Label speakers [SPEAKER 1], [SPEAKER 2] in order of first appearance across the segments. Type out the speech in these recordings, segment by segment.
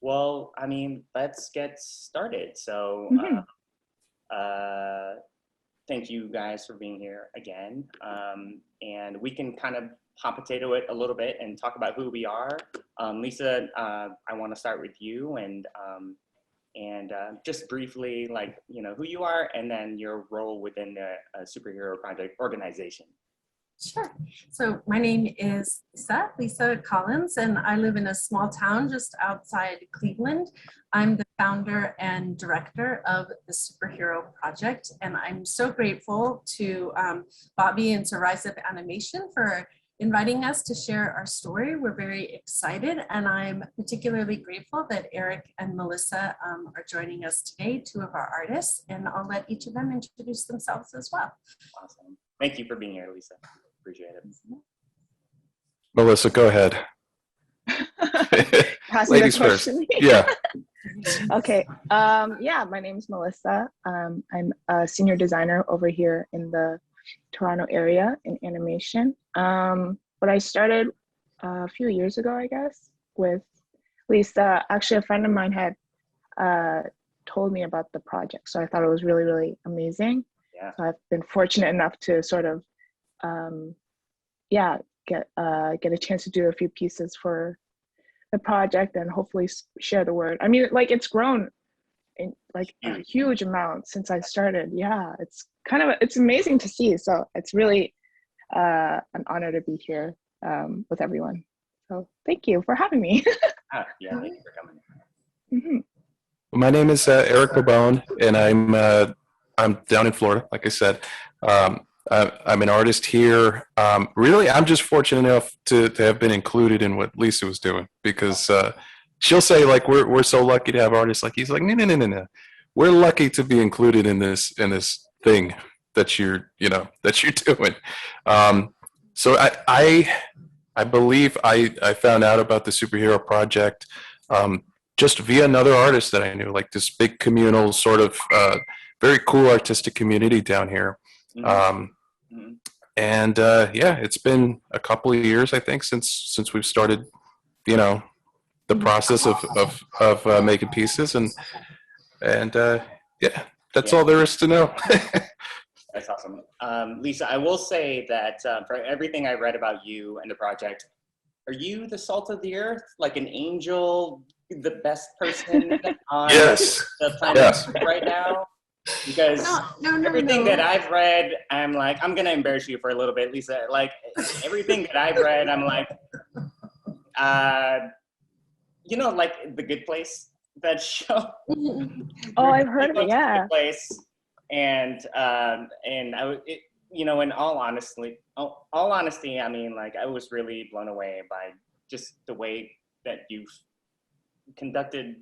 [SPEAKER 1] Well, I mean, let's get started. So,
[SPEAKER 2] Mhm.
[SPEAKER 1] thank you guys for being here again. And we can kind of hot potato it a little bit and talk about who we are. Lisa, I want to start with you and just briefly, like, who you are and then your role within the superhero project organization.
[SPEAKER 3] Sure. So my name is Lisa Kollins, and I live in a small town just outside Cleveland. I'm the founder and director of the Superhero Project, and I'm so grateful to Bobby and to Rise Up Animation for inviting us to share our story. We're very excited, and I'm particularly grateful that Eric and Melissa are joining us today, two of our artists, and I'll let each of them introduce themselves as well.
[SPEAKER 1] Awesome. Thank you for being here, Lisa. Appreciate it.
[SPEAKER 4] Melissa, go ahead. Ladies first. Yeah.
[SPEAKER 2] Okay. Yeah, my name is Melissa. I'm a senior designer over here in the Toronto area in animation. But I started a few years ago, I guess, with Lisa. Actually, a friend of mine had told me about the project, so I thought it was really, really amazing.
[SPEAKER 1] Yeah.
[SPEAKER 2] So I've been fortunate enough to sort of get a chance to do a few pieces for the project and hopefully share the word. I mean, like, it's grown in like a huge amount since I started. Yeah, it's amazing to see. So it's really an honor to be here with everyone. So thank you for having me.
[SPEAKER 1] Yeah, thank you for coming.
[SPEAKER 2] Mm-hmm.
[SPEAKER 4] My name is Eric Pabon, and I'm down in Florida, like I said. I'm an artist here. Really, I'm just fortunate enough to have been included in what Lisa was doing, because she'll say, like, we're so lucky to have artists like he's like, no. We're lucky to be included in this thing that you're doing. So I believe I found out about the Superhero Project just via another artist that I knew, like this big communal sort of very cool artistic community down here. And yeah, it's been a couple of years, I think, since we've started, the process of making pieces, and yeah, that's all there is to know.
[SPEAKER 1] That's awesome. Lisa, I will say that for everything I read about you and the project, are you the salt of the earth, like an angel, the best person on
[SPEAKER 4] Yes.
[SPEAKER 1] the planet
[SPEAKER 4] Yes.
[SPEAKER 1] right now? Because everything that I've read, I'm like, I'm gonna embarrass you for a little bit, Lisa. Like, everything that I've read, I'm like, like The Good Place, that show.
[SPEAKER 2] Oh, I've heard of it. Yeah.
[SPEAKER 1] The Good Place, and in all honesty, I mean, like, I was really blown away by just the way that you've conducted,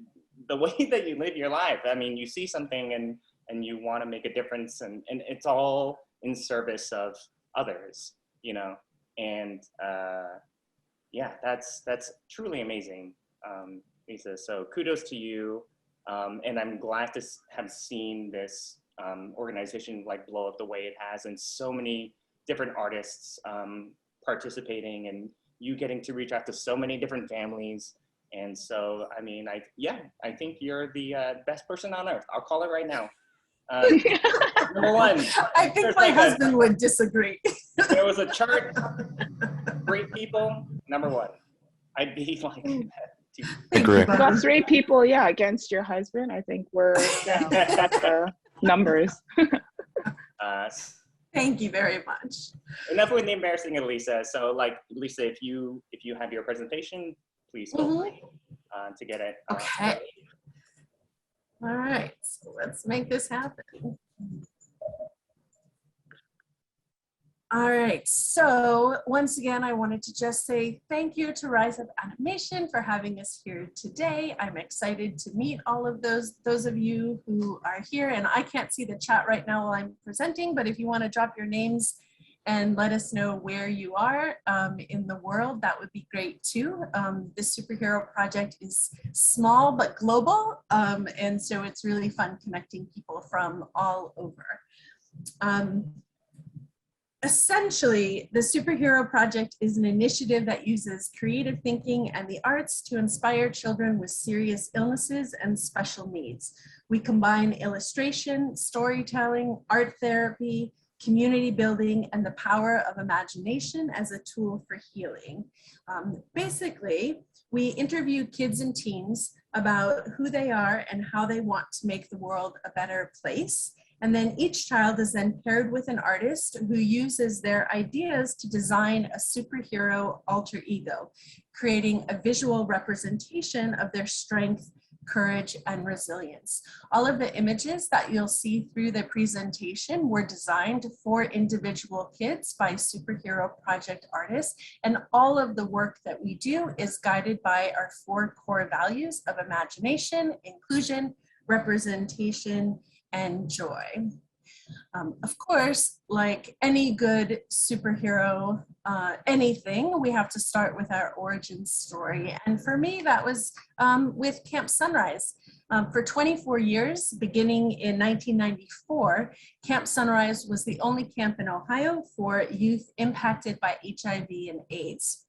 [SPEAKER 1] the way that you live your life. I mean, you see something and you want to make a difference, and it's all in service of others, and yeah, that's truly amazing, Lisa. So kudos to you, and I'm glad to have seen this organization like blow up the way it has, and so many different artists participating, and you getting to reach out to so many different families. And so, I mean, I think you're the best person on earth. I'll call it right now. Number one.
[SPEAKER 3] I think my husband would disagree.
[SPEAKER 1] There was a chart. Great people. Number one. I'd be like that.
[SPEAKER 4] Agree.
[SPEAKER 2] About 3 people, yeah, against your husband. I think that's the numbers.
[SPEAKER 1] Thank
[SPEAKER 3] you very much.
[SPEAKER 1] Enough with the embarrassing of Lisa. So, like, Lisa, if you have your presentation, please feel free to get it.
[SPEAKER 3] Okay. All right, so let's make this happen. All right, so once again, I wanted to just say thank you to Rise Up Animation for having us here today. I'm excited to meet all of those of you who are here, and I can't see the chat right now while I'm presenting, but if you want to drop your names and let us know where you are in the world, that would be great too. The Superhero Project is small but global, and so it's really fun connecting people from all over. Essentially, the Superhero Project is an initiative that uses creative thinking and the arts to inspire children with serious illnesses and special needs. We combine illustration, storytelling, art therapy, community building, and the power of imagination as a tool for healing. Basically, we interview kids and teens about who they are and how they want to make the world a better place. And then each child is then paired with an artist who uses their ideas to design a superhero alter ego, creating a visual representation of their strength, courage, and resilience. All of the images that you'll see through the presentation were designed for individual kids by Superhero Project artists, and all of the work that we do is guided by our 4 core values of imagination, inclusion, representation, and joy. Of course, like any good superhero, anything, we have to start with our origin story. And for me, that was with Camp Sunrise. For 24 years, beginning in 1994, Camp Sunrise was the only camp in Ohio for youth impacted by HIV and AIDS.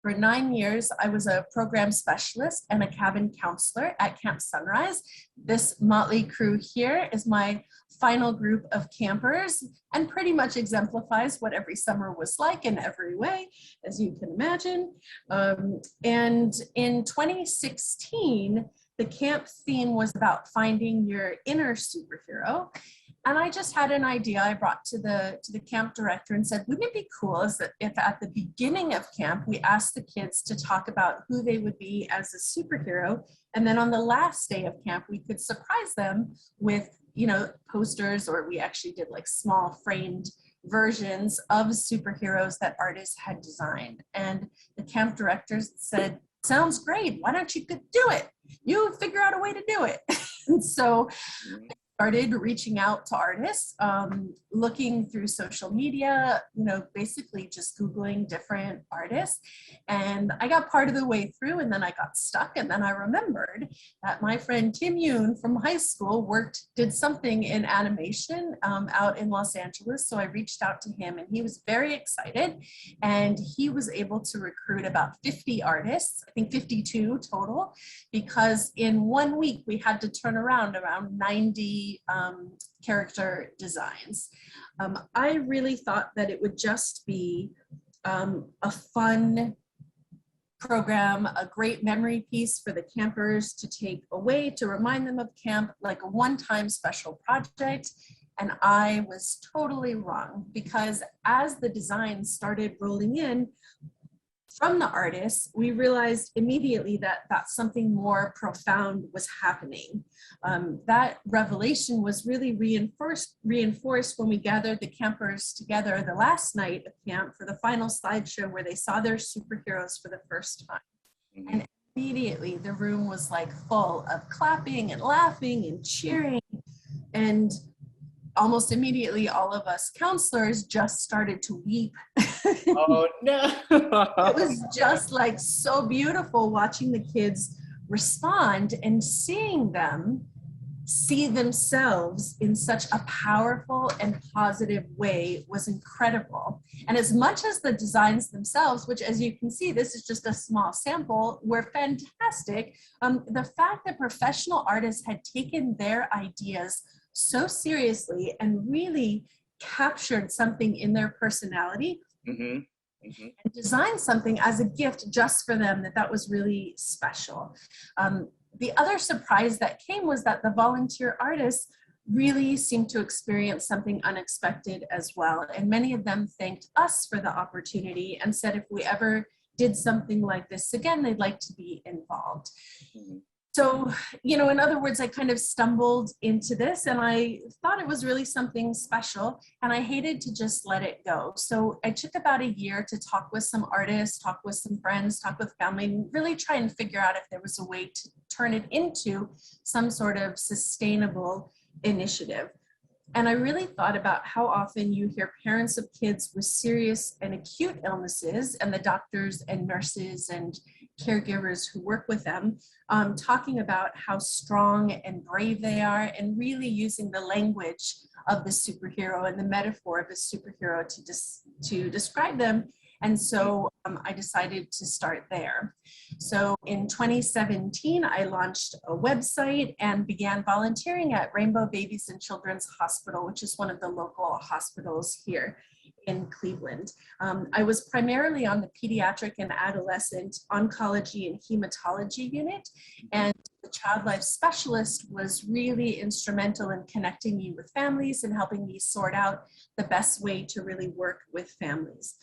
[SPEAKER 3] For 9 years, I was a program specialist and a cabin counselor at Camp Sunrise. This motley crew here is my final group of campers and pretty much exemplifies what every summer was like in every way, as you can imagine. And in 2016, the camp theme was about finding your inner superhero. And I just had an idea I brought to the camp director and said, wouldn't it be cool if at the beginning of camp, we asked the kids to talk about who they would be as a superhero. And then on the last day of camp, we could surprise them with, posters, or we actually did like small framed versions of superheroes that artists had designed. And the camp directors said, sounds great. Why don't you do it? You figure out a way to do it. And so started reaching out to artists, looking through social media, basically just Googling different artists. And I got part of the way through and then I got stuck. And then I remembered that my friend Tim Yoon from high school did something in animation out in Los Angeles. So I reached out to him and he was very excited. And he was able to recruit about 50 artists, I think 52 total, because in 1 week we had to turn around 90 character designs. I really thought that it would just be a fun program, a great memory piece for the campers to take away to remind them of camp, like a one-time special project. And I was totally wrong, because as the designs started rolling in from the artists, we realized immediately that something more profound was happening. That revelation was really reinforced when we gathered the campers together the last night of camp for the final slideshow where they saw their superheroes for the first time. Mm-hmm. And immediately the room was like full of clapping and laughing and cheering. And almost immediately, all of us counselors just started to weep.
[SPEAKER 1] Oh, no.
[SPEAKER 3] It was just like so beautiful watching the kids respond and seeing them see themselves in such a powerful and positive way was incredible. And as much as the designs themselves, which as you can see, this is just a small sample, were fantastic, the fact that professional artists had taken their ideas so seriously and really captured something in their personality and designed something as a gift just for them, that was really special. The other surprise that came was that the volunteer artists really seemed to experience something unexpected as well. And many of them thanked us for the opportunity and said if we ever did something like this again, they'd like to be involved. So, in other words, I kind of stumbled into this and I thought it was really something special and I hated to just let it go. So I took about a year to talk with some artists, talk with some friends, talk with family, and really try and figure out if there was a way to turn it into some sort of sustainable initiative. And I really thought about how often you hear parents of kids with serious and acute illnesses, and the doctors and nurses and caregivers who work with them talking about how strong and brave they are, and really using the language of the superhero and the metaphor of a superhero to describe them. And so I decided to start there. So in 2017, I launched a website and began volunteering at Rainbow Babies and Children's Hospital, which is one of the local hospitals here in Cleveland. I was primarily on the pediatric and adolescent oncology and hematology unit, and the child life specialist was really instrumental in connecting me with families and helping me sort out the best way to really work with families.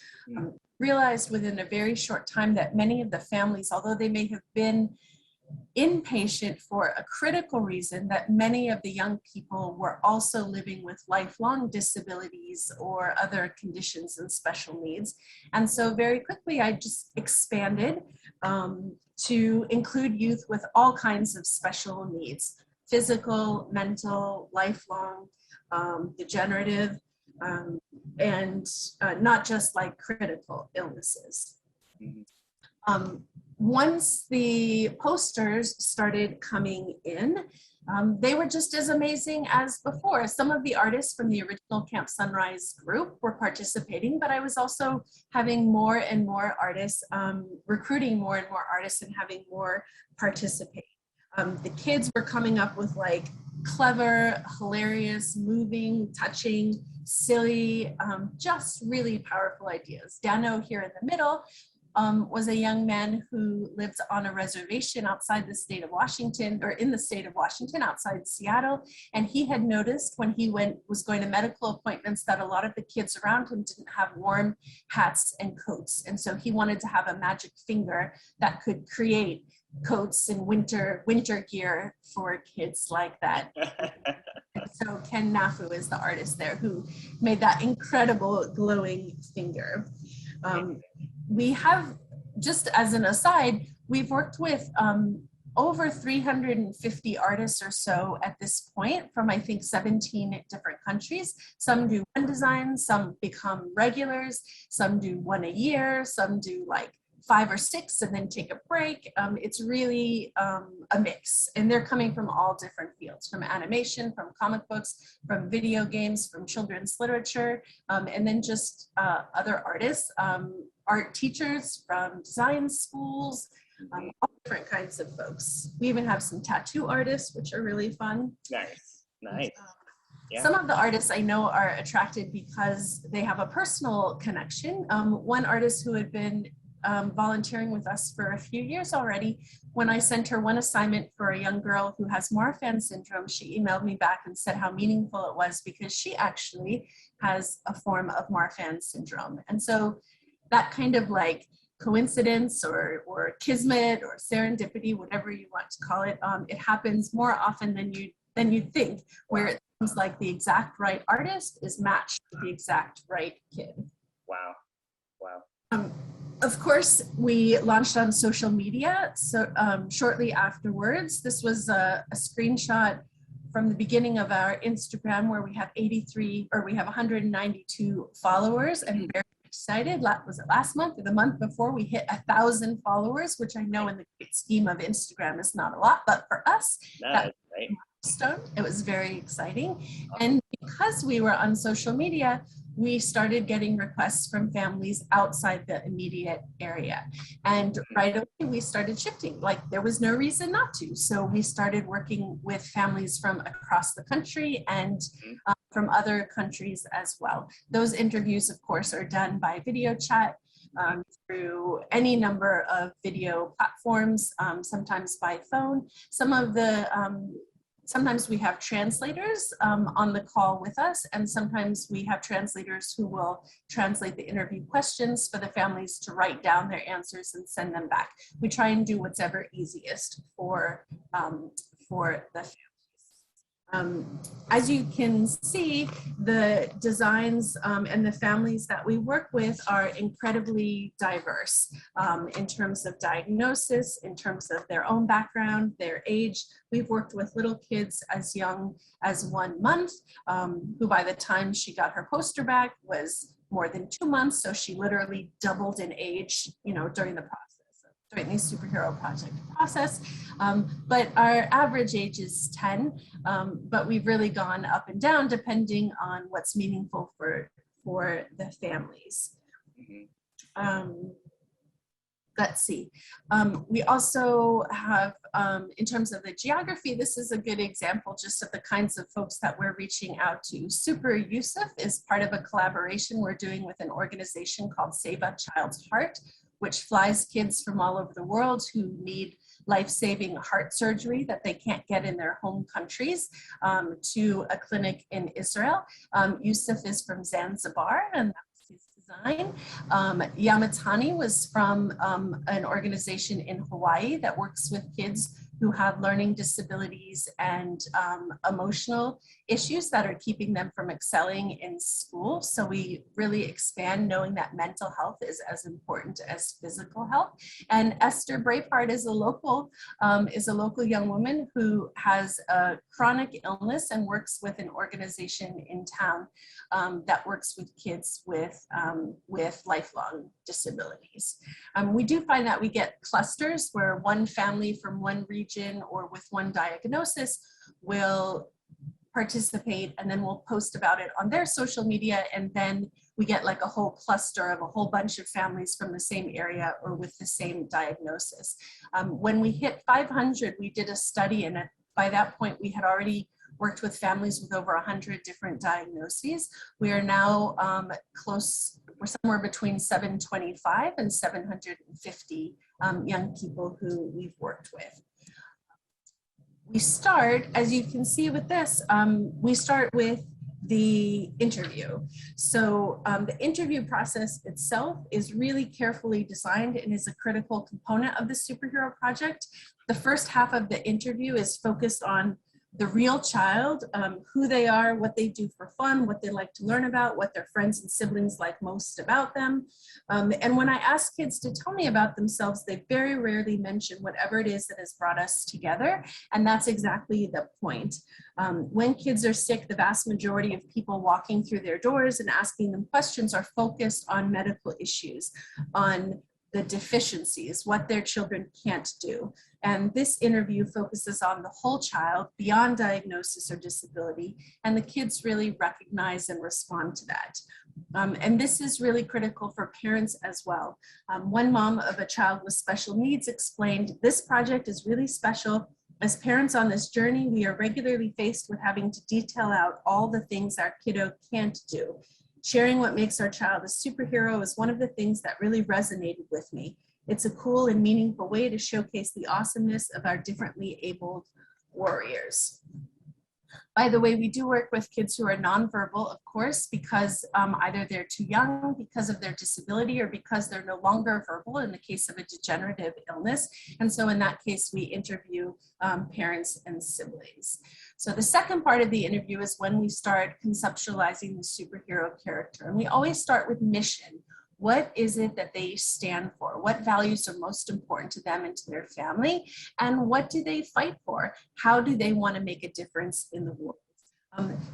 [SPEAKER 3] Realized within a very short time that many of the families, although they may have been inpatient for a critical reason, that many of the young people were also living with lifelong disabilities or other conditions and special needs. And so very quickly, I just expanded to include youth with all kinds of special needs: physical, mental, lifelong, degenerative, and not just like critical illnesses. Once the posters started coming in, they were just as amazing as before. Some of the artists from the original Camp Sunrise group were participating, but I was also having more and more artists, recruiting more and more artists and having more participate. The kids were coming up with like clever, hilarious, moving, touching, silly, just really powerful ideas. Dano here in the middle was a young man who lives on a reservation outside the state of Washington, or in the state of Washington, outside Seattle. And he had noticed when he was going to medical appointments that a lot of the kids around him didn't have warm hats and coats. And so he wanted to have a magic finger that could create coats and winter gear for kids like that. So Ken Nafu is the artist there who made that incredible glowing finger. We have, just as an aside, we've worked with over 350 artists or so at this point from, I think, 17 different countries. Some do one design, some become regulars, some do one a year, some do like 5 or 6 and then take a break. It's really a mix, and they're coming from all different fields, from animation, from comic books, from video games, from children's literature, and then just other artists, art teachers from design schools, all different kinds of folks. We even have some tattoo artists, which are really fun.
[SPEAKER 1] Nice, nice. Yeah.
[SPEAKER 3] Some of the artists I know are attracted because they have a personal connection. One artist who had been volunteering with us for a few years already, when I sent her one assignment for a young girl who has Marfan syndrome, she emailed me back and said how meaningful it was because she actually has a form of Marfan syndrome. And so that kind of like coincidence or kismet or serendipity, whatever you want to call it, it happens more often than you think, where it seems like the exact right artist is matched with the exact right kid.
[SPEAKER 1] Wow, wow.
[SPEAKER 3] Of course, we launched on social media. So shortly afterwards, this was a screenshot from the beginning of our Instagram where we have 192 followers, and very excited. Was it last month or the month before we hit 1,000 followers, which I know in the great scheme of Instagram is not a lot, but for us, that was a milestone. It was very exciting. And because we were on social media, we started getting requests from families outside the immediate area. And right away, we started shifting. Like, there was no reason not to. So we started working with families from across the country and from other countries as well. Those interviews, of course, are done by video chat through any number of video platforms, sometimes by phone. Sometimes we have translators on the call with us, and sometimes we have translators who will translate the interview questions for the families to write down their answers and send them back. We try and do what's ever easiest for the families. As you can see, the designs and the families that we work with are incredibly diverse in terms of diagnosis, in terms of their own background, their age. We've worked with little kids as young as 1 month, who by the time she got her poster back was more than 2 months. So she literally doubled in age, you know, during the during the superhero project process. But our average age is 10, but we've really gone up and down depending on what's meaningful for the families. Let's see. We also have, in terms of the geography, this is a good example just of the kinds of folks that we're reaching out to. Super Yusuf is part of a collaboration we're doing with an organization called Save a Child's Heart, which flies kids from all over the world who need life-saving heart surgery that they can't get in their home countries to a clinic in Israel. Yusuf is from Zanzibar, and that's his design. Yamatani was from an organization in Hawaii that works with kids who have learning disabilities and emotional issues that are keeping them from excelling in school. So we really expand knowing that mental health is as important as physical health. And Esther Braveheart is a local young woman who has a chronic illness and works with an organization in town that works with kids with lifelong disabilities. We do find that we get clusters where one family from one region or with one diagnosis will participate, and then we'll post about it on their social media, and then we get like a whole cluster of a whole bunch of families from the same area or with the same diagnosis. When we hit 500, we did a study, and by that point we had already worked with families with over 100 different diagnoses. We are now we're somewhere between 725 and 750 young people who we've worked with. We start, as you can see with this, we start with the interview. So the interview process itself is really carefully designed and is a critical component of the superhero project. The first half of the interview is focused on the real child, who they are, what they do for fun, what they like to learn about, what their friends and siblings like most about them. And when I ask kids to tell me about themselves, they very rarely mention whatever it is that has brought us together. And that's exactly the point. When kids are sick, the vast majority of people walking through their doors and asking them questions are focused on medical issues, on the deficiencies, what their children can't do. And this interview focuses on the whole child beyond diagnosis or disability, and the kids really recognize and respond to that. And this is really critical for parents as well. One mom of a child with special needs explained, "This project is really special. As parents on this journey, we are regularly faced with having to detail out all the things our kiddo can't do. Sharing what makes our child a superhero is one of the things that really resonated with me. It's a cool and meaningful way to showcase the awesomeness of our differently abled warriors." By the way, we do work with kids who are nonverbal, of course, because either they're too young because of their disability or because they're no longer verbal in the case of a degenerative illness. And so in that case, we interview parents and siblings. So the second part of the interview is when we start conceptualizing the superhero character. And we always start with mission. What is it that they stand for? What values are most important to them and to their family? And what do they fight for? How do they want to make a difference in the world?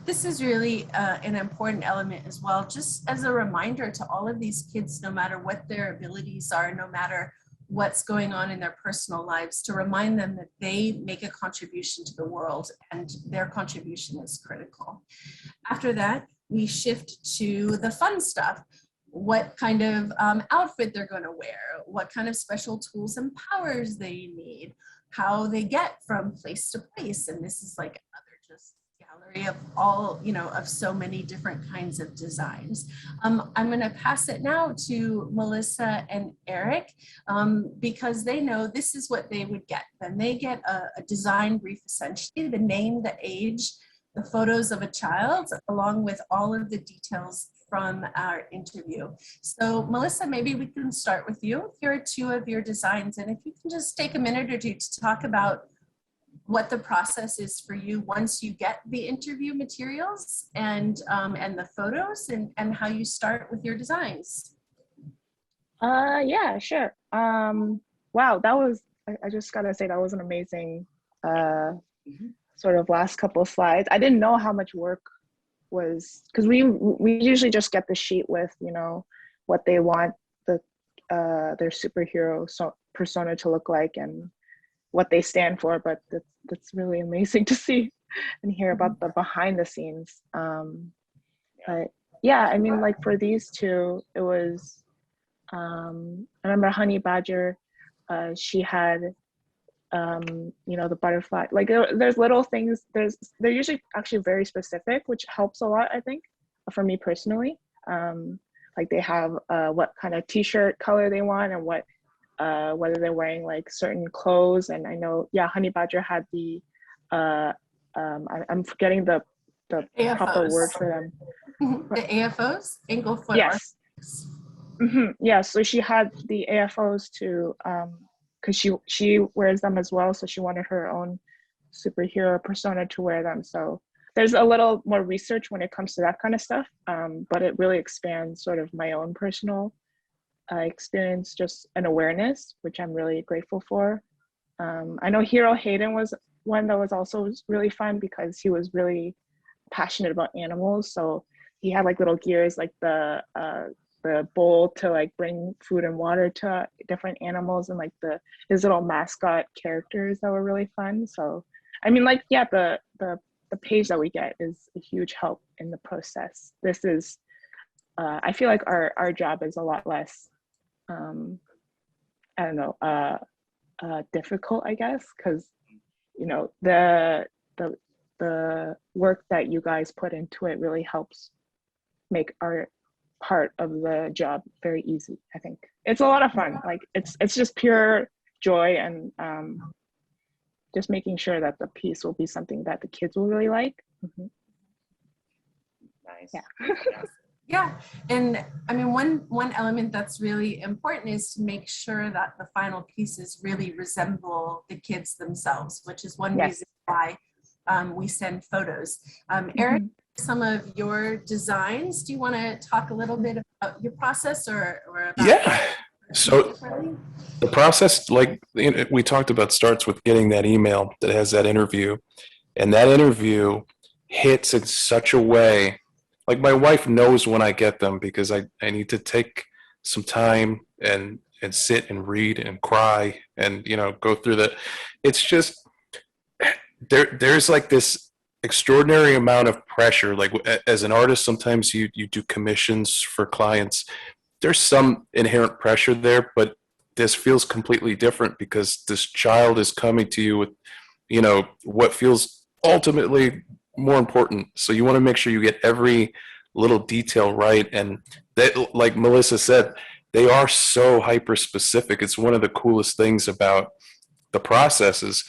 [SPEAKER 3] This is really an important element as well, just as a reminder to all of these kids, no matter what their abilities are, no matter what's going on in their personal lives, to remind them that they make a contribution to the world and their contribution is critical. After that, we shift to the fun stuff. What kind of outfit they're going to wear, what kind of special tools and powers they need, how they get from place to place. And this is like another just gallery of all, of so many different kinds of designs. I'm going to pass it now to Melissa and Eric because they know this is what they would get. Then they get a design brief, essentially, the name, the age, the photos of a child, along with all of the details from our interview. So Melissa, maybe we can start with you. Here are two of your designs, and if you can just take a minute or two to talk about what the process is for you once you get the interview materials and the photos, and how you start with your designs.
[SPEAKER 2] Yeah, sure. Wow, that was, I just gotta say that was an amazing sort of last couple of slides. I didn't know how much work was, because we usually just get the sheet with, you know, what they want their superhero persona to look like and what they stand for, but that's really amazing to see and hear about the behind the scenes. But yeah, I mean, like for these two, it was, I remember Honey Badger, she had, you know, the butterfly, like there's little things, they're usually actually very specific, which helps a lot, I think, for me personally. Like they have what kind of t-shirt color they want and what, whether they're wearing like certain clothes. And I know, yeah, Honey Badger had the, I'm forgetting the proper word for them.
[SPEAKER 3] The AFOs, ankle foot.
[SPEAKER 2] Yes. Yeah, so she had the AFOs to, because she wears them as well, so she wanted her own superhero persona to wear them. So there's a little more research when it comes to that kind of stuff, but it really expands sort of my own personal experience, just an awareness, which I'm really grateful for. I know Hero Hayden was one that was also really fun because he was really passionate about animals. So he had like little gears, like the bowl to like bring food and water to different animals, and like his little mascot characters that were really fun. So I mean, like, yeah, the page that we get is a huge help in the process. This is I feel like our job is a lot less I don't know, difficult, I guess, because, you know, the work that you guys put into it really helps make our part of the job very easy. I think it's a lot of fun. Like it's just pure joy, and just making sure that the piece will be something that the kids will really like.
[SPEAKER 1] Nice.
[SPEAKER 2] Yeah.
[SPEAKER 3] Yeah, and I mean, one element that's really important is to make sure that the final pieces really resemble the kids themselves, which is one reason why we send photos. Eric, some of your designs, do you want to talk a little bit about your process or about?
[SPEAKER 4] Yeah. So the process, like we talked about, starts with getting that email that has that interview, and that interview hits in such a way. Like my wife knows when I get them, because I need to take some time and sit and read and cry and, you know, go through that. It's just, there's like this extraordinary amount of pressure. Like as an artist, sometimes you do commissions for clients. There's some inherent pressure there, but this feels completely different because this child is coming to you with, you know, what feels ultimately more important. So you want to make sure you get every little detail right. And that, like Melissa said, they are so hyper specific. It's one of the coolest things about the process is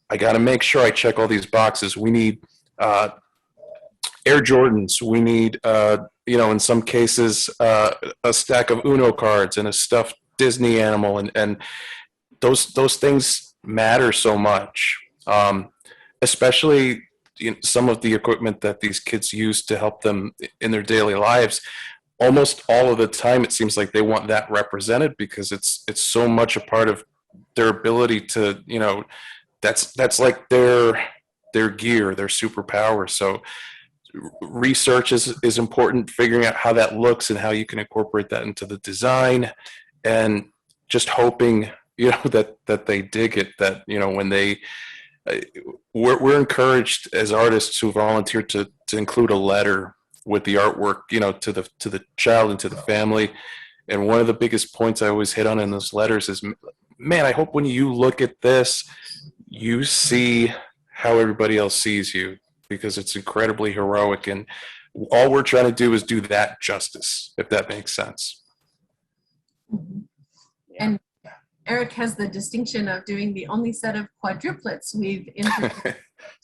[SPEAKER 4] I got to make sure I check all these boxes. We need Air Jordans. We need, you know, in some cases, a stack of Uno cards and a stuffed Disney animal. And those things matter so much, especially some of the equipment that these kids use to help them in their daily lives. Almost all of the time, it seems like they want that represented because it's so much a part of their ability to, you know, that's like their gear, their superpower. So research is important, figuring out how that looks and how you can incorporate that into the design, and just hoping, you know, that they dig it, that, you know, when they, we're encouraged as artists who volunteer to include a letter with the artwork, you know, to the child and to the family. And one of the biggest points I always hit on in those letters is, man, I hope when you look at this, you see how everybody else sees you, because it's incredibly heroic. And all we're trying to do is do that justice, if that makes sense.
[SPEAKER 3] And Eric has the distinction of doing the only set of quadruplets we've introduced.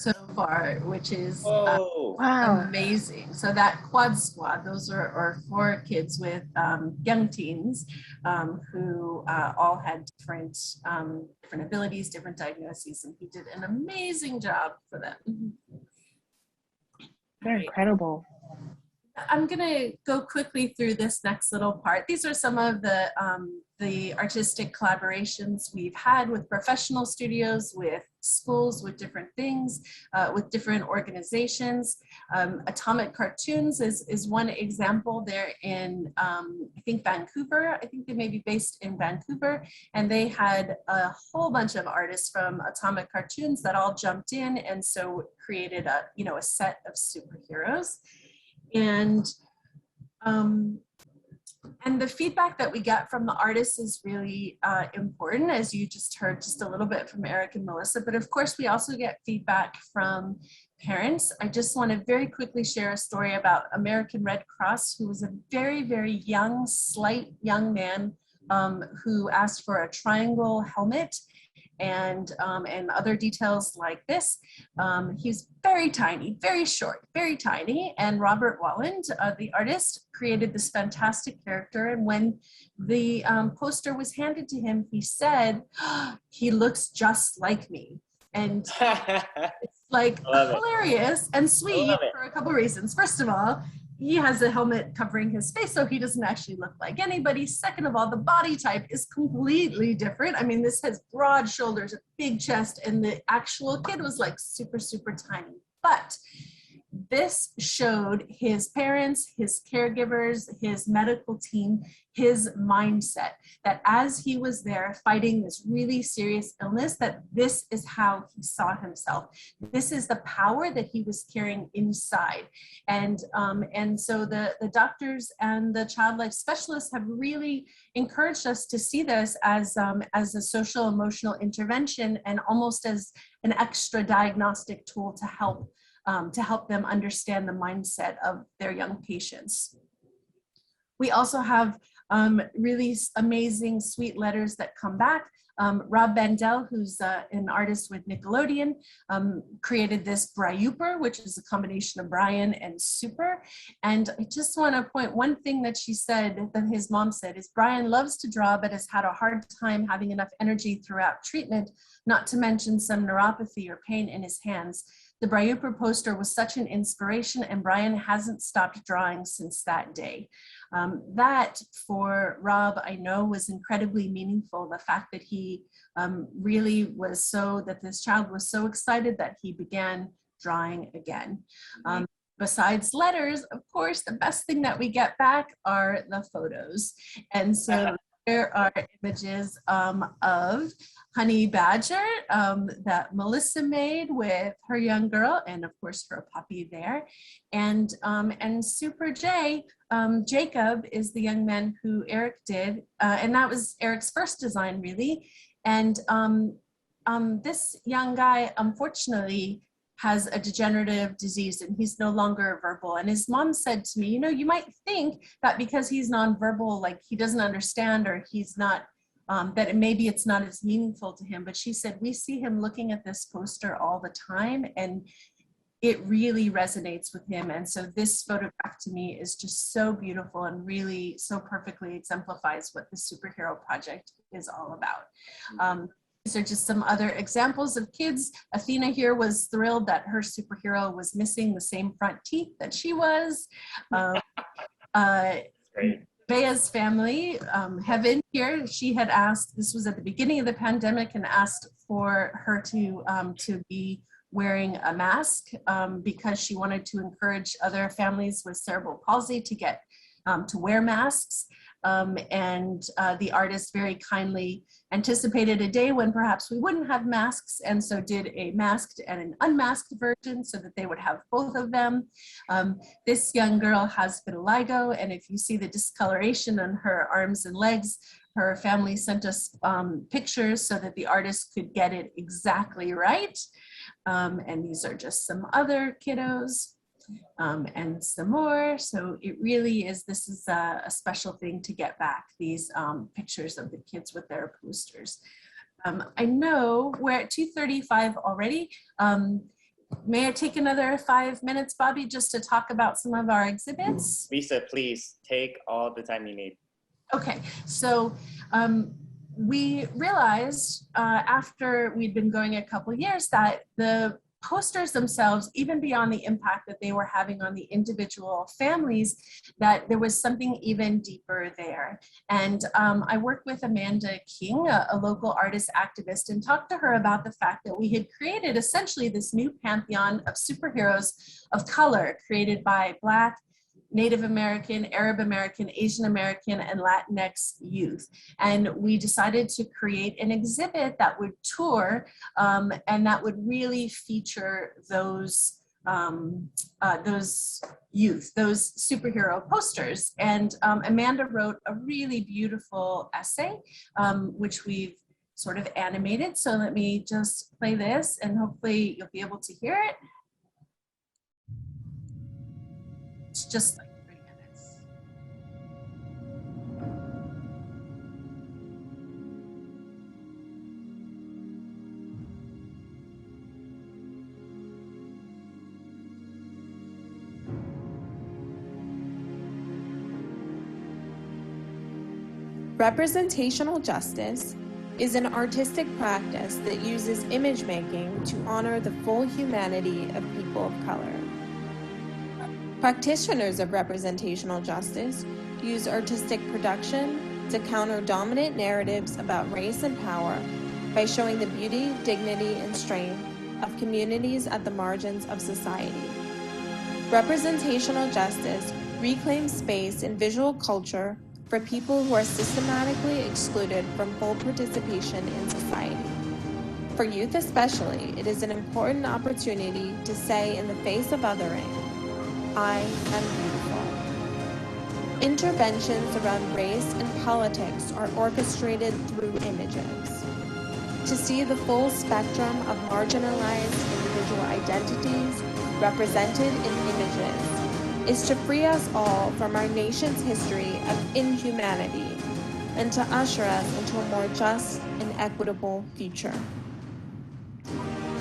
[SPEAKER 3] so far, which is
[SPEAKER 1] Oh,
[SPEAKER 2] Wow.
[SPEAKER 3] amazing. So that quad squad, those are 4 kids with young teens who all had different abilities, different diagnoses, and he did an amazing job for them.
[SPEAKER 2] They're incredible.
[SPEAKER 3] I'm gonna go quickly through this next little part. These are some of the artistic collaborations we've had with professional studios, with schools, with different things, with different organizations. Atomic Cartoons is one example. They're in, I think, Vancouver. I think they may be based in Vancouver. And they had a whole bunch of artists from Atomic Cartoons that all jumped in and so created a set of superheroes. And the feedback that we get from the artists is really important, as you just heard just a little bit from Eric and Melissa. But of course, we also get feedback from parents. I just want to very quickly share a story about American Red Cross, who was a very, very young, slight young man who asked for a triangle helmet and other details like this. He's very tiny, very short, very tiny. And Robert Walland, the artist, created this fantastic character. And when the poster was handed to him, he said, "Oh, he looks just like me." And it's like hilarious and sweet for a couple of reasons. First of all, he has a helmet covering his face, so he doesn't actually look like anybody. Second of all, the body type is completely different. I mean, this has broad shoulders, a big chest, and the actual kid was like super, super tiny. But this showed his parents, his caregivers, his medical team, his mindset, that as he was there fighting this really serious illness, that this is how he saw himself. This is the power that he was carrying inside. And so the doctors and the child life specialists have really encouraged us to see this as a social emotional intervention and almost as an extra diagnostic tool to help them understand the mindset of their young patients. We also have really amazing, sweet letters that come back. Rob Bandel, who's an artist with Nickelodeon, created this Bryuper, which is a combination of Brian and Super. And I just want to point one thing that she said, that his mom said, is Brian loves to draw, but has had a hard time having enough energy throughout treatment, not to mention some neuropathy or pain in his hands. The Bryuper poster was such an inspiration, and Brian hasn't stopped drawing since that day. That, for Rob, I know was incredibly meaningful. The fact that he really was that this child was so excited that he began drawing again. Besides letters, of course, the best thing that we get back are the photos. And so there are images of Honey Badger that Melissa made with her young girl, and of course her puppy there. And Super J, Jacob, is the young man who Eric did, and that was Eric's first design, really. And this young guy, unfortunately, has a degenerative disease and he's no longer verbal. And his mom said to me, you might think that because he's nonverbal, like he doesn't understand, or he's not, that maybe it's not as meaningful to him. But she said, we see him looking at this poster all the time and it really resonates with him. And so this photograph to me is just so beautiful and really so perfectly exemplifies what the Superhero Project is all about. These are just some other examples of kids. Athena here was thrilled that her superhero was missing the same front teeth that she was. Bea's family, Heaven here, she had asked, this was at the beginning of the pandemic, and asked for her to be wearing a mask because she wanted to encourage other families with cerebral palsy to get to wear masks. The artist very kindly anticipated a day when perhaps we wouldn't have masks, and so did a masked and an unmasked version so that they would have both of them. This young girl has vitiligo, and if you see the discoloration on her arms and legs, her family sent us pictures so that the artist could get it exactly right. And these are just some other kiddos. And some more. So it really is, this is a special thing to get back these pictures of the kids with their posters. I know we're at 2:35 already. may I take another 5 minutes, Bobby, just to talk about some of our exhibits?
[SPEAKER 1] Lisa, please take all the time you need.
[SPEAKER 3] Okay, so we realized after we'd been going a couple years that the posters themselves, even beyond the impact that they were having on the individual families, that there was something even deeper there. And I worked with Amanda King, a local artist activist, and talked to her about the fact that we had created essentially this new pantheon of superheroes of color created by Black, Native American, Arab American, Asian American, and Latinx youth. And we decided to create an exhibit that would tour and that would really feature those youth, those superhero posters. And Amanda wrote a really beautiful essay, which we've sort of animated. So let me just play this and hopefully you'll be able to hear it. It's just like 3 minutes.
[SPEAKER 5] Representational justice is an artistic practice that uses image making to honor the full humanity of people of color. Practitioners of representational justice use artistic production to counter dominant narratives about race and power by showing the beauty, dignity, and strength of communities at the margins of society. Representational justice reclaims space in visual culture for people who are systematically excluded from full participation in society. For youth especially, it is an important opportunity to say in the face of othering, I am beautiful. Interventions around race and politics are orchestrated through images. To see the full spectrum of marginalized individual identities represented in images is to free us all from our nation's history of inhumanity and to usher us into a more just and equitable future.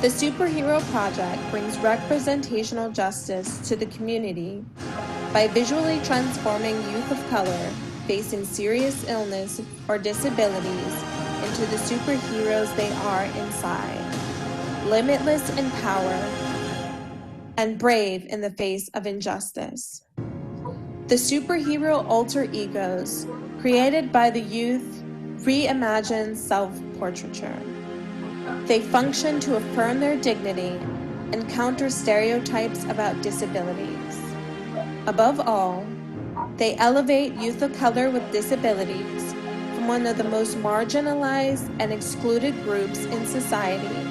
[SPEAKER 5] The Superhero Project brings representational justice to the community by visually transforming youth of color facing serious illness or disabilities into the superheroes they are inside, limitless in power and brave in the face of injustice. The superhero alter egos created by the youth reimagine self-portraiture. They function to affirm their dignity and counter stereotypes about disabilities. Above all, they elevate youth of color with disabilities from one of the most marginalized and excluded groups in society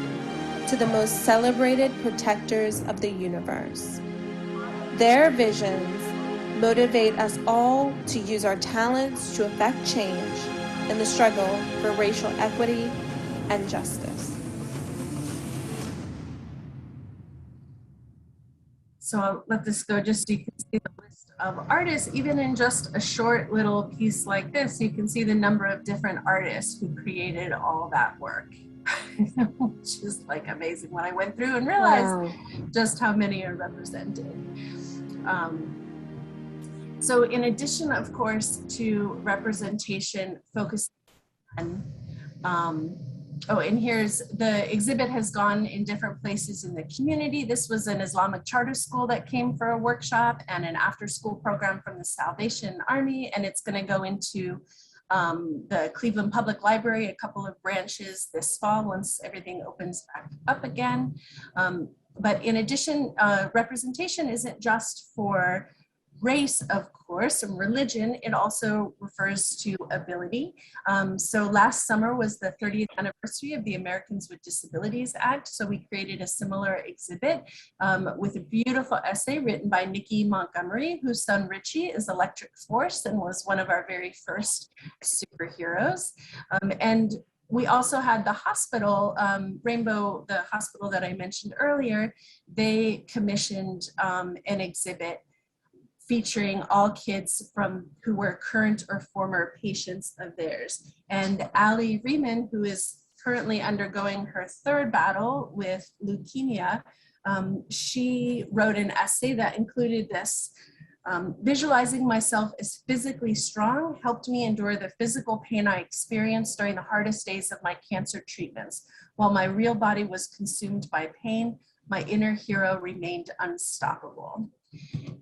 [SPEAKER 5] to the most celebrated protectors of the universe. Their visions motivate us all to use our talents to effect change in the struggle for racial equity and justice.
[SPEAKER 3] So I'll let this go just so you can see the list of artists. Even in just a short little piece like this, you can see the number of different artists who created all that work. Which is like amazing when I went through and realized just how many are represented. So in addition, of course, to representation focused on, and here's the exhibit has gone in different places in the community. This was an Islamic charter school that came for a workshop and an after-school program from the Salvation Army, and it's going to go into the Cleveland Public Library, a couple of branches this fall once everything opens back up again. But in addition, representation isn't just for race, of course, and religion. It also refers to ability. So last summer was the 30th anniversary of the Americans with Disabilities Act. So we created a similar exhibit with a beautiful essay written by Nikki Montgomery, whose son Richie is Electric Force and was one of our very first superheroes. And we also had the hospital, Rainbow, the hospital that I mentioned earlier, they commissioned an exhibit featuring all kids who were current or former patients of theirs. And Allie Riemann, who is currently undergoing her 3rd battle with leukemia, She wrote an essay that included this. Visualizing myself as physically strong helped me endure the physical pain I experienced during the hardest days of my cancer treatments. While my real body was consumed by pain, my inner hero remained unstoppable.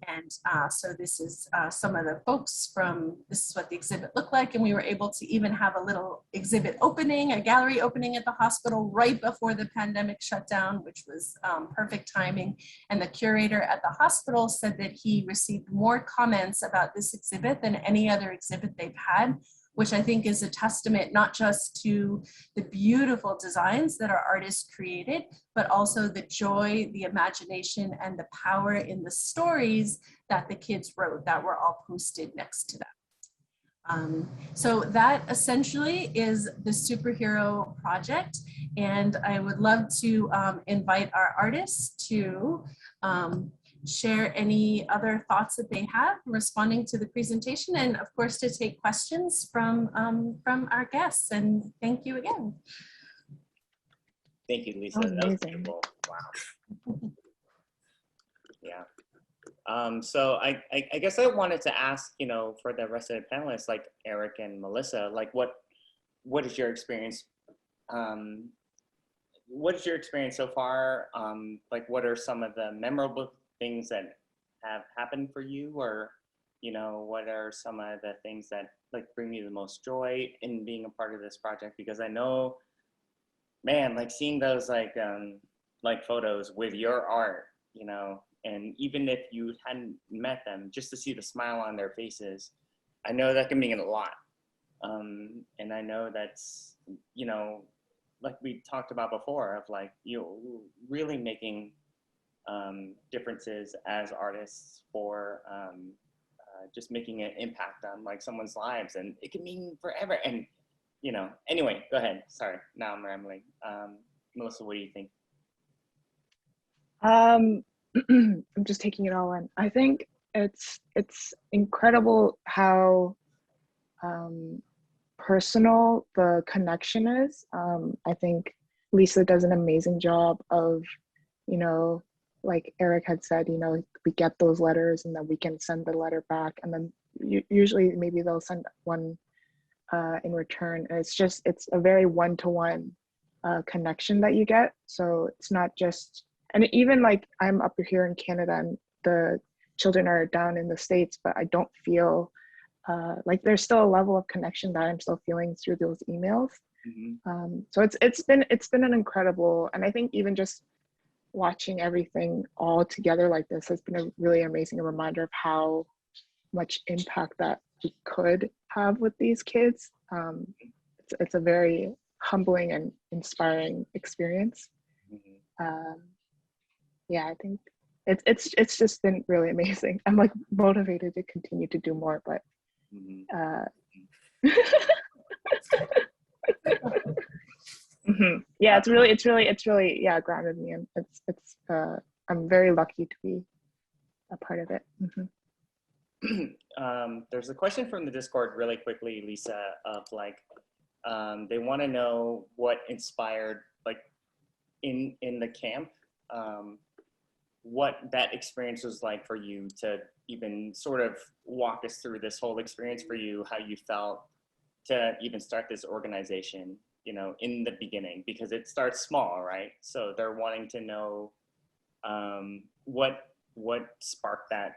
[SPEAKER 3] And so this is some of the folks from, this is what the exhibit looked like. And we were able to even have a little exhibit opening, a gallery opening at the hospital right before the pandemic shut down, which was perfect timing. And the curator at the hospital said that he received more comments about this exhibit than any other exhibit they've had, which I think is a testament not just to the beautiful designs that our artists created, but also the joy, the imagination, and the power in the stories that the kids wrote that were all posted next to them. So that essentially is the superhero project. And I would love to invite our artists to share any other thoughts that they have responding to the presentation, and of course to take questions from our guests. And thank you again.
[SPEAKER 1] Thank you, Lisa.
[SPEAKER 2] Oh,
[SPEAKER 1] that was beautiful. Wow. Yeah. So I guess I wanted to ask, you know, for the rest of the panelists, like Eric and Melissa, like what is your experience? What is your experience so far? Like, what are some of the memorable things that have happened for you, or, you know, what are some of the things that like bring you the most joy in being a part of this project? Because I know, man, like seeing those like photos with your art, you know, and even if you hadn't met them, just to see the smile on their faces, I know that can mean a lot. And I know that's, you know, like we talked about before, of like, you know, really making differences as artists for just making an impact on like someone's lives, and it can mean forever. And, you know, anyway, go ahead. Sorry, now I'm rambling. Melissa, what do you think?
[SPEAKER 2] I'm just taking it all in. I think it's incredible how personal the connection is. I think Lisa does an amazing job of, you know, like Eric had said, you know, we get those letters and then we can send the letter back, and then usually maybe they'll send one in return. And it's a very one-to-one connection that you get. So it's not just, and even like I'm up here in Canada and the children are down in the States, but I don't feel like there's still a level of connection that I'm still feeling through those emails.
[SPEAKER 1] Mm-hmm.
[SPEAKER 2] So it's been an incredible, and I think even just watching everything all together like this has been a really amazing reminder of how much impact that we could have with these kids. It's a very humbling and inspiring experience.
[SPEAKER 1] Mm-hmm.
[SPEAKER 2] Yeah, I think it's just been really amazing. I'm like motivated to continue to do more, but yeah, it's really yeah, grounded me, and it's I'm very lucky to be a part of it.
[SPEAKER 1] There's a question from the Discord really quickly, Lisa, of like they want to know what inspired, like in the camp, what that experience was like for you, to even sort of walk us through this whole experience for you, how you felt to even start this organization, you know, in the beginning, because it starts small, right? So they're wanting to know what sparked that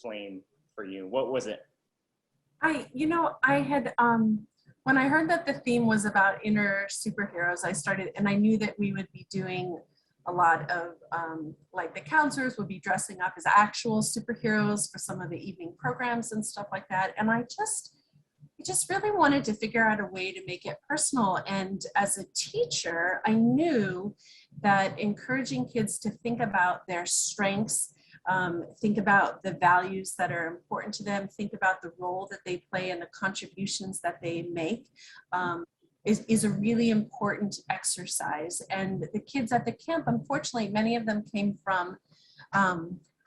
[SPEAKER 1] flame for you. What was it?
[SPEAKER 3] I had, when I heard that the theme was about inner superheroes, I started, and I knew that we would be doing a lot of, like the counselors would be dressing up as actual superheroes for some of the evening programs and stuff like that. And I just really wanted to figure out a way to make it personal. And as a teacher, I knew that encouraging kids to think about their strengths, think about the values that are important to them, think about the role that they play and the contributions that they make, is a really important exercise. And the kids at the camp, unfortunately, many of them came from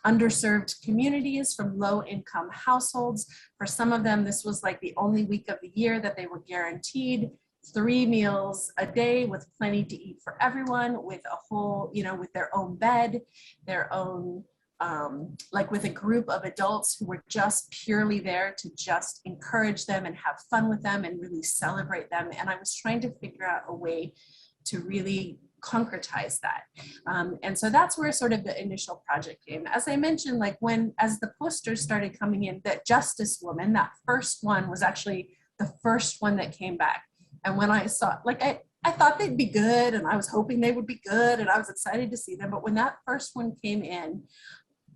[SPEAKER 3] underserved communities, from low-income households. For some of them, this was like the only week of the year that they were guaranteed 3 meals a day with plenty to eat for everyone, with a whole, with their own bed, their own, like with a group of adults who were just purely there to just encourage them and have fun with them and really celebrate them. And I was trying to figure out a way to really concretize that. And so that's where sort of the initial project came. As I mentioned, like as the posters started coming in, that Justice Woman, that first one was actually the first one that came back. And when I saw, like, I thought they'd be good, and I was hoping they would be good, and I was excited to see them. But when that first one came in,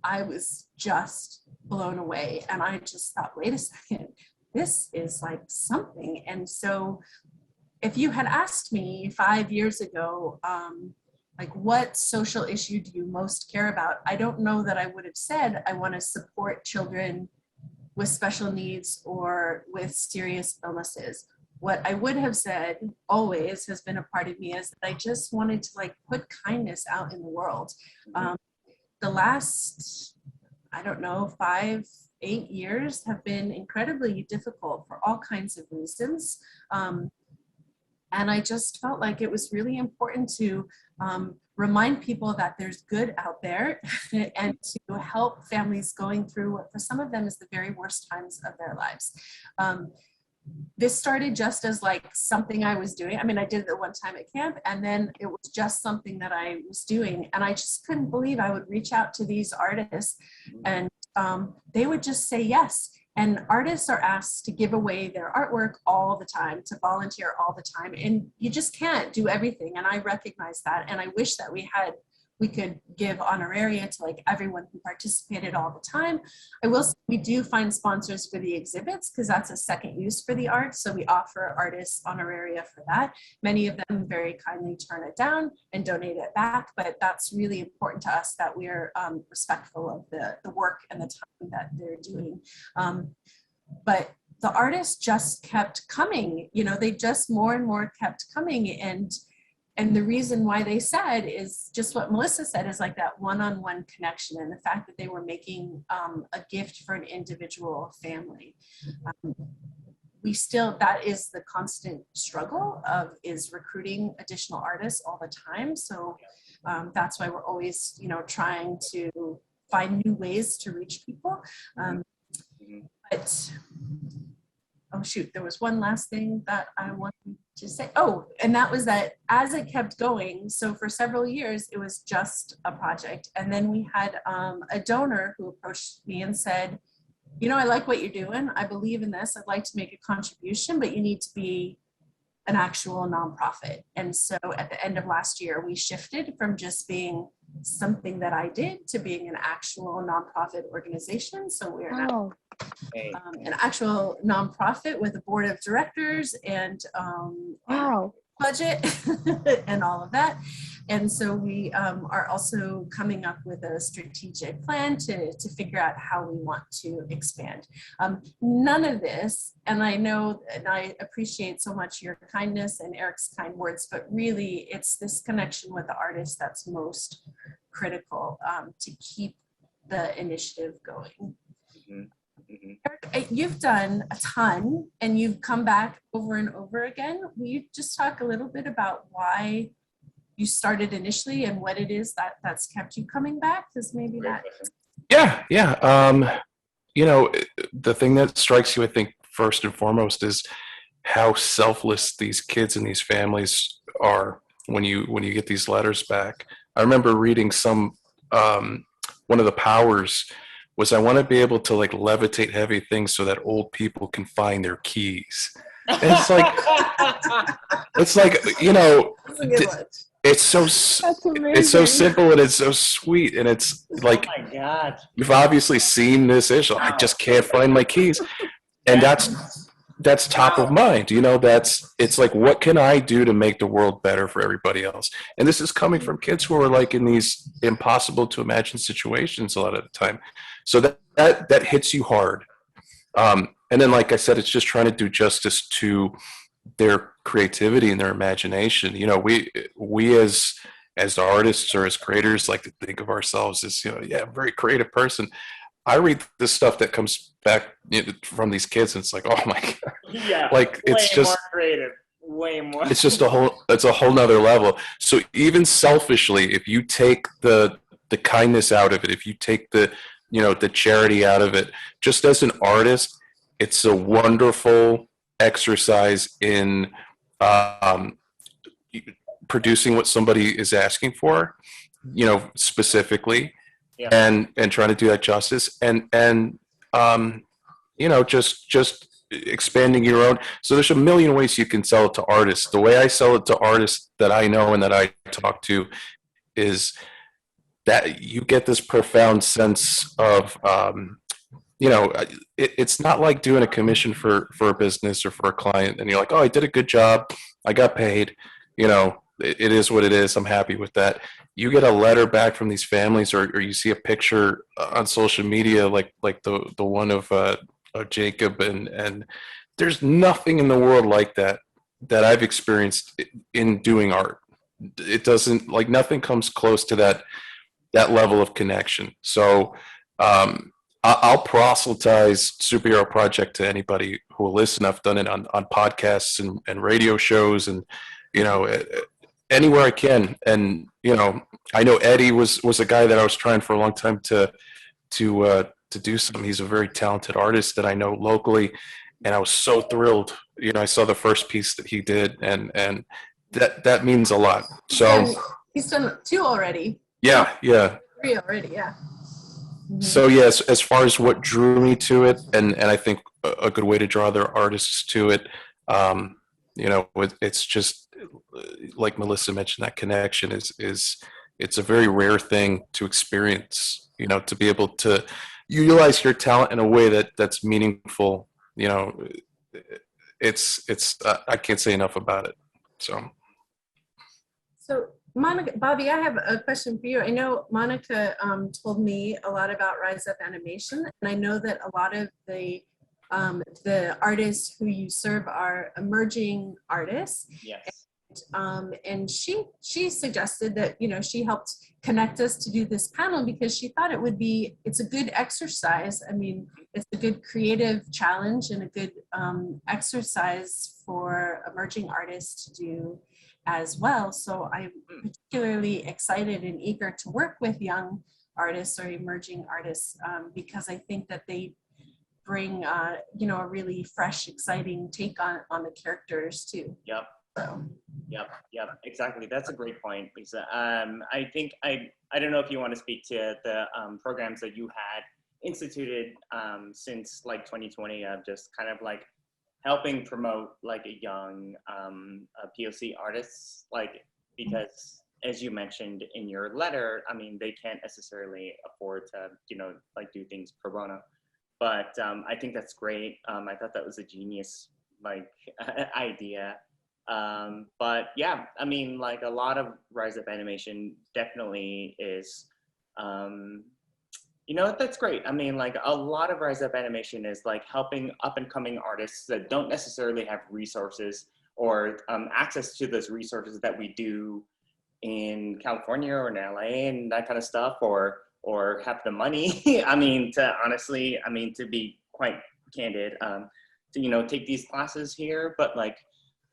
[SPEAKER 3] I was just blown away. And I just thought, wait a second, this is like something. And so if you had asked me 5 years ago, like, what social issue do you most care about? I don't know that I would have said, I want to support children with special needs or with serious illnesses. What I would have said always has been a part of me is that I just wanted to like put kindness out in the world. The last, I don't know, 5-8 years have been incredibly difficult for all kinds of reasons. And I just felt like it was really important to remind people that there's good out there and to help families going through what for some of them is the very worst times of their lives. This started just as like something I was doing. I mean, I did it one time at camp, and then it was just something that I was doing. And I just couldn't believe I would reach out to these artists and they would just say yes. And artists are asked to give away their artwork all the time, to volunteer all the time. And you just can't do everything. And I recognize that. And I wish that we could give honoraria to like everyone who participated all the time. I will say we do find sponsors for the exhibits because that's a second use for the art. So we offer artists honoraria for that. Many of them very kindly turn it down and donate it back, but that's really important to us that we're respectful of the work and the time that they're doing. But the artists just kept coming, they just more and more kept coming. And the reason why they said is just what Melissa said, is like that one-on-one connection and the fact that they were making a gift for an individual family. That is the constant struggle is recruiting additional artists all the time. So that's why we're always, trying to find new ways to reach people. But oh shoot, there was one last thing that I wanted to say. Oh, and that was that as it kept going, so for several years, it was just a project. And then we had a donor who approached me and said, I like what you're doing. I believe in this. I'd like to make a contribution, but you need to be an actual nonprofit. And so at the end of last year, we shifted from just being something that I did to being an actual nonprofit organization. So we're now an actual nonprofit with a board of directors and budget and all of that. And so we are also coming up with a strategic plan to figure out how we want to expand. None of this, and I know and I appreciate so much your kindness and Eric's kind words, but really it's this connection with the artist that's most critical to keep the initiative going. Eric, you've done a ton and you've come back over and over again. Will you just talk a little bit about why you started initially and what it is that's kept you coming back? Because maybe that.
[SPEAKER 4] Yeah. The thing that strikes you, I think, first and foremost is how selfless these kids and these families are when you get these letters back. I remember reading one of the powers was I want to be able to like levitate heavy things so that old people can find their keys. And it's like, it's so simple and it's so sweet. And it's like,
[SPEAKER 1] oh my God,
[SPEAKER 4] you've obviously seen this issue. I just can't find my keys. And that's top of mind. It's like, what can I do to make the world better for everybody else? And this is coming from kids who are like in these impossible to imagine situations a lot of the time. So that hits you hard. And then, like I said, it's just trying to do justice to their creativity and their imagination. We as artists or as creators like to think of ourselves as, a very creative person. I read the stuff that comes back from these kids and it's like, oh my God.
[SPEAKER 1] Yeah.
[SPEAKER 4] Like it's just
[SPEAKER 1] more creative. way more.
[SPEAKER 4] It's just it's a whole nother level. So even selfishly, if you take the kindness out of it, if you take the, you know, the charity out of it, just as an artist, it's a wonderful exercise in producing what somebody is asking for, you know, specifically,
[SPEAKER 1] Yeah.
[SPEAKER 4] and trying to do that justice, and you know, just expanding your own. So there's a million ways you can sell it to artists. The way I sell it to artists that I know and that I talk to is that you get this profound sense of, you know, it's not like doing a commission for a business or for a client and you're like, oh, I did a good job, I got paid, you know, it is what it is, I'm happy with that. You get a letter back from these families, or you see a picture on social media like the one of Jacob, and there's nothing in the world like that I've experienced in doing art. It doesn't, like, nothing comes close to that level of connection. So I'll proselytize Superhero Project to anybody who will listen. I've done it on podcasts and radio shows, and, you know, anywhere I can. And, you know, I know Eddie was a guy that I was trying for a long time to do something. He's a very talented artist that I know locally, and I was so thrilled. You know, I saw the first piece that he did, and that means a lot. So
[SPEAKER 3] he's done 2 already.
[SPEAKER 4] Yeah.
[SPEAKER 3] 3 already, yeah. Mm-hmm.
[SPEAKER 4] So yes, as far as what drew me to it, and I think a good way to draw other artists to it, you know, it's just like Melissa mentioned, that connection is it's a very rare thing to experience. You know, to be able to utilize your talent in a way that's meaningful. You know, it's I can't say enough about it.
[SPEAKER 3] So Monica, Bobby, I have a question for you. I know Monica told me a lot about Rise Up Animation, and I know that a lot of the artists who you serve are emerging artists.
[SPEAKER 1] Yes.
[SPEAKER 3] And she suggested that, you know, she helped connect us to do this panel because she thought it's a good exercise. I mean, it's a good creative challenge and a good exercise for emerging artists to do as well. So I'm particularly excited and eager to work with young artists or emerging artists because I think that they bring you know, a really fresh, exciting take on the characters too.
[SPEAKER 1] Yep.
[SPEAKER 3] So.
[SPEAKER 1] Yep, exactly. That's a great point, Lisa. I think I don't know if you want to speak to the programs that you had instituted since like 2020 of just kind of like helping promote like a young POC artists, like, because as you mentioned in your letter, I mean, they can't necessarily afford to, you know, like do things pro bono, but I think that's great. I thought that was a genius like idea. But yeah, I mean, like a lot of Rise Up Animation definitely is, you know, that's great. I mean, like a lot of Rise Up Animation is like helping up and coming artists that don't necessarily have resources or access to those resources that we do in California or in LA and that kind of stuff, or have the money. I mean, to be quite candid, to, you know, take these classes here, but like,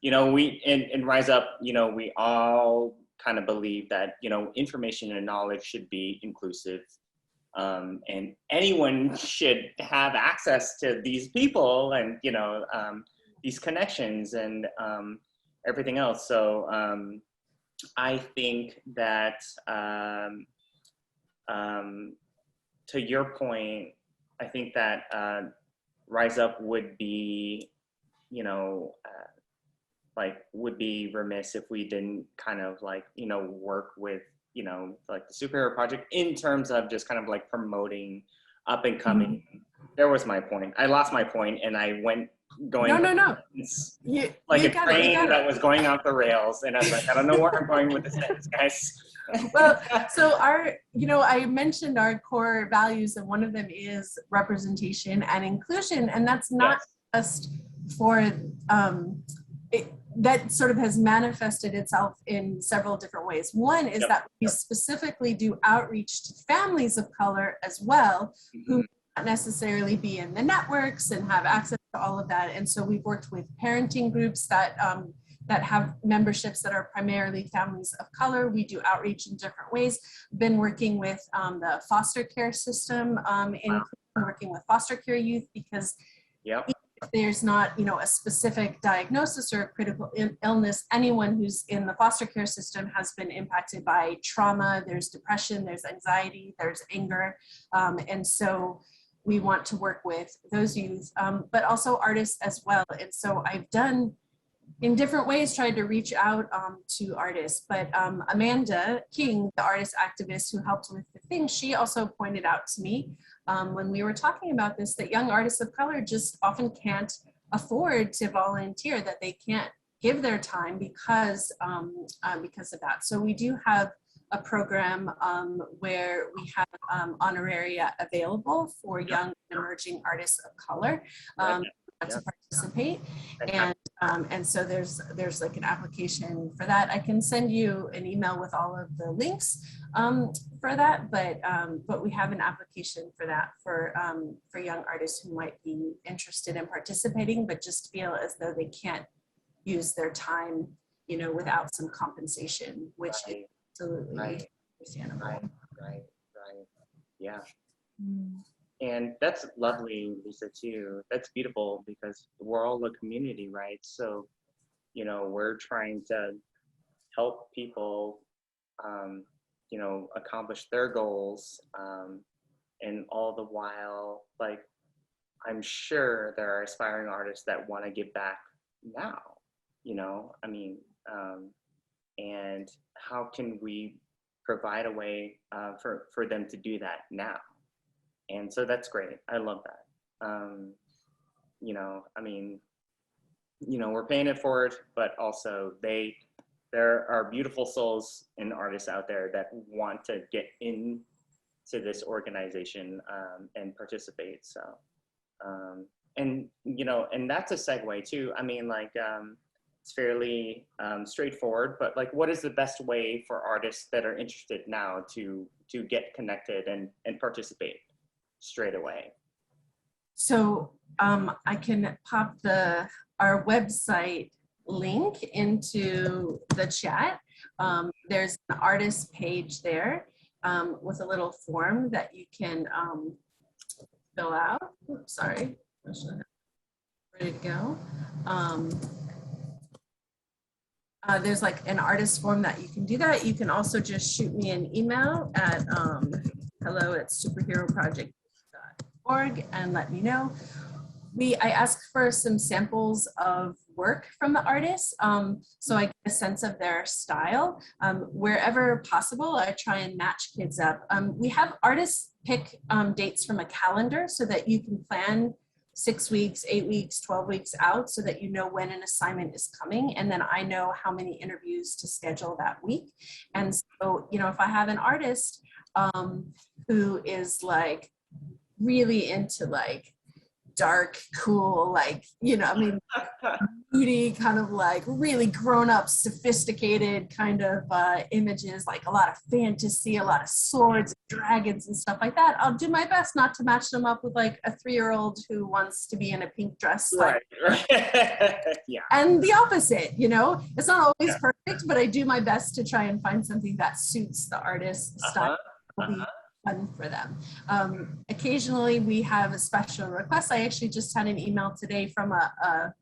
[SPEAKER 1] you know, we in Rise Up, you know, we all kind of believe that, you know, information and knowledge should be inclusive, and anyone should have access to these people and, you know, these connections and everything else. So I think that to your point, I think that Rise Up would be, you know, like would be remiss if we didn't kind of like, you know, work with, you know, like the Superhero Project in terms of just kind of like promoting up and coming. Mm-hmm. There was my point. I lost my point and I went going.
[SPEAKER 3] No.
[SPEAKER 1] Like a train that was going off the rails, and I was like, I don't know where I'm going with this sentence, guys.
[SPEAKER 3] Well, so you know, I mentioned our core values, and one of them is representation and inclusion, and that's not just for that sort of has manifested itself in several different ways. One is that we specifically do outreach to families of color as well, who may not necessarily be in the networks and have access to all of that. And so we've worked with parenting groups that that have memberships that are primarily families of color. We do outreach in different ways. Been working with the foster care system, working with foster care youth, because
[SPEAKER 1] Yep.
[SPEAKER 3] if there's not, you know, a specific diagnosis or a critical illness, anyone who's in the foster care system has been impacted by trauma. There's depression, there's anxiety, there's anger. And so we want to work with those youth, but also artists as well. And so I've done, in different ways, tried to reach out to artists. But Amanda King, the artist activist who helped with the thing, she also pointed out to me when we were talking about this, that young artists of color just often can't afford to volunteer, that they can't give their time because of that. So we do have a program where we have honoraria available for young and emerging artists of color to participate. And so there's like an application for that. I can send you an email with all of the links for that, but we have an application for that for young artists who might be interested in participating, but just feel as though they can't use their time, you know, without some compensation, which is absolutely understandable.
[SPEAKER 1] Right. Yeah. And that's lovely, Lisa, too. That's beautiful because we're all a community, right? So, you know, we're trying to help people, you know, accomplish their goals. And all the while, like, I'm sure there are aspiring artists that want to give back now, you know, I mean, and how can we provide a way for them to do that now? And so that's great. I love that. You know, I mean, you know, we're paying it forward, but also there are beautiful souls and artists out there that want to get into this organization and participate. So, and, you know, and that's a segue too. I mean, like, it's fairly straightforward, but like, what is the best way for artists that are interested now to get connected and participate straight away?
[SPEAKER 3] So I can pop our website link into the chat. There's an artist page there with a little form that you can fill out. Oops, sorry, ready to go. There's like an artist form that you can do that. You can also just shoot me an email at hello@superheroproject.org and let me know. I ask for some samples of work from the artists, so I get a sense of their style. Wherever possible, I try and match kids up. We have artists pick dates from a calendar so that you can plan 6 weeks, 8 weeks, 12 weeks out so that you know when an assignment is coming. And then I know how many interviews to schedule that week. And so, you know, if I have an artist who is like really into like dark, cool, like, you know, I mean, moody, kind of like really grown up, sophisticated kind of images, like a lot of fantasy, a lot of swords, dragons and stuff like that, I'll do my best not to match them up with like a 3-year-old who wants to be in a pink dress.
[SPEAKER 1] Right. Yeah.
[SPEAKER 3] And the opposite, you know, it's not always perfect, but I do my best to try and find something that suits the artist's style. Fun for them. Occasionally we have a special request. I actually just had an email today from a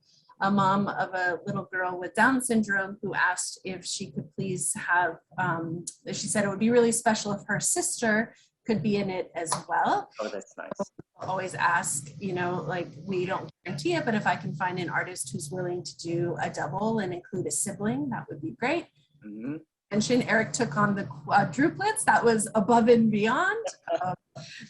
[SPEAKER 3] mom of a little girl with Down syndrome who asked if she could please have, she said it would be really special if her sister could be in it as well.
[SPEAKER 1] Oh, that's nice.
[SPEAKER 3] I'll always ask, you know, like, we don't guarantee it, but if I can find an artist who's willing to do a double and include a sibling, that would be great.
[SPEAKER 1] Mm-hmm.
[SPEAKER 3] Eric took on the quadruplets. That was above and beyond.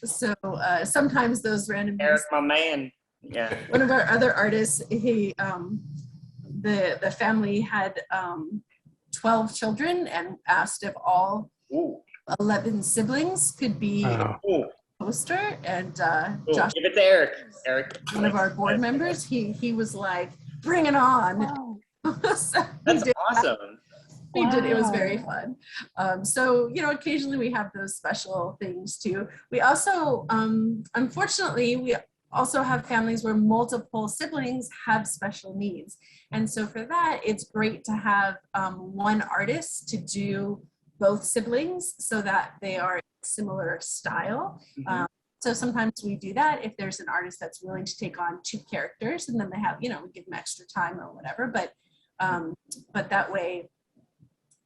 [SPEAKER 3] So sometimes those random.
[SPEAKER 1] Eric, my man. Yeah.
[SPEAKER 3] One of our other artists, he, the family had 12 children and asked if all 11 siblings could be a poster. And Josh,
[SPEAKER 1] give it to Eric. Eric,
[SPEAKER 3] one of our board members, he was like, "Bring it on!" So
[SPEAKER 1] that's awesome.
[SPEAKER 3] We did. It was very fun. So, you know, occasionally we have those special things too. We also, unfortunately, also have families where multiple siblings have special needs. And so for that, it's great to have one artist to do both siblings so that they are similar style. So sometimes we do that if there's an artist that's willing to take on two characters, and then they have, we give them extra time or whatever. But that way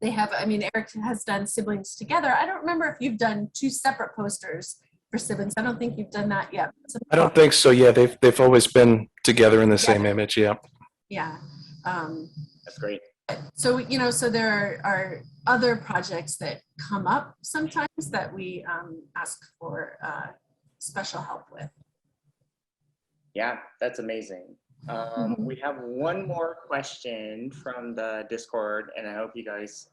[SPEAKER 3] they have, Eric has done siblings together. I don't remember if you've done two separate posters for siblings. I don't think you've done that yet.
[SPEAKER 4] I don't think so. Yeah, they've always been together in the same image. Yeah.
[SPEAKER 3] Yeah.
[SPEAKER 1] That's great.
[SPEAKER 3] So, so there are other projects that come up sometimes that we ask for special help with.
[SPEAKER 1] Yeah, that's amazing. We have one more question from the Discord, and I hope you guys,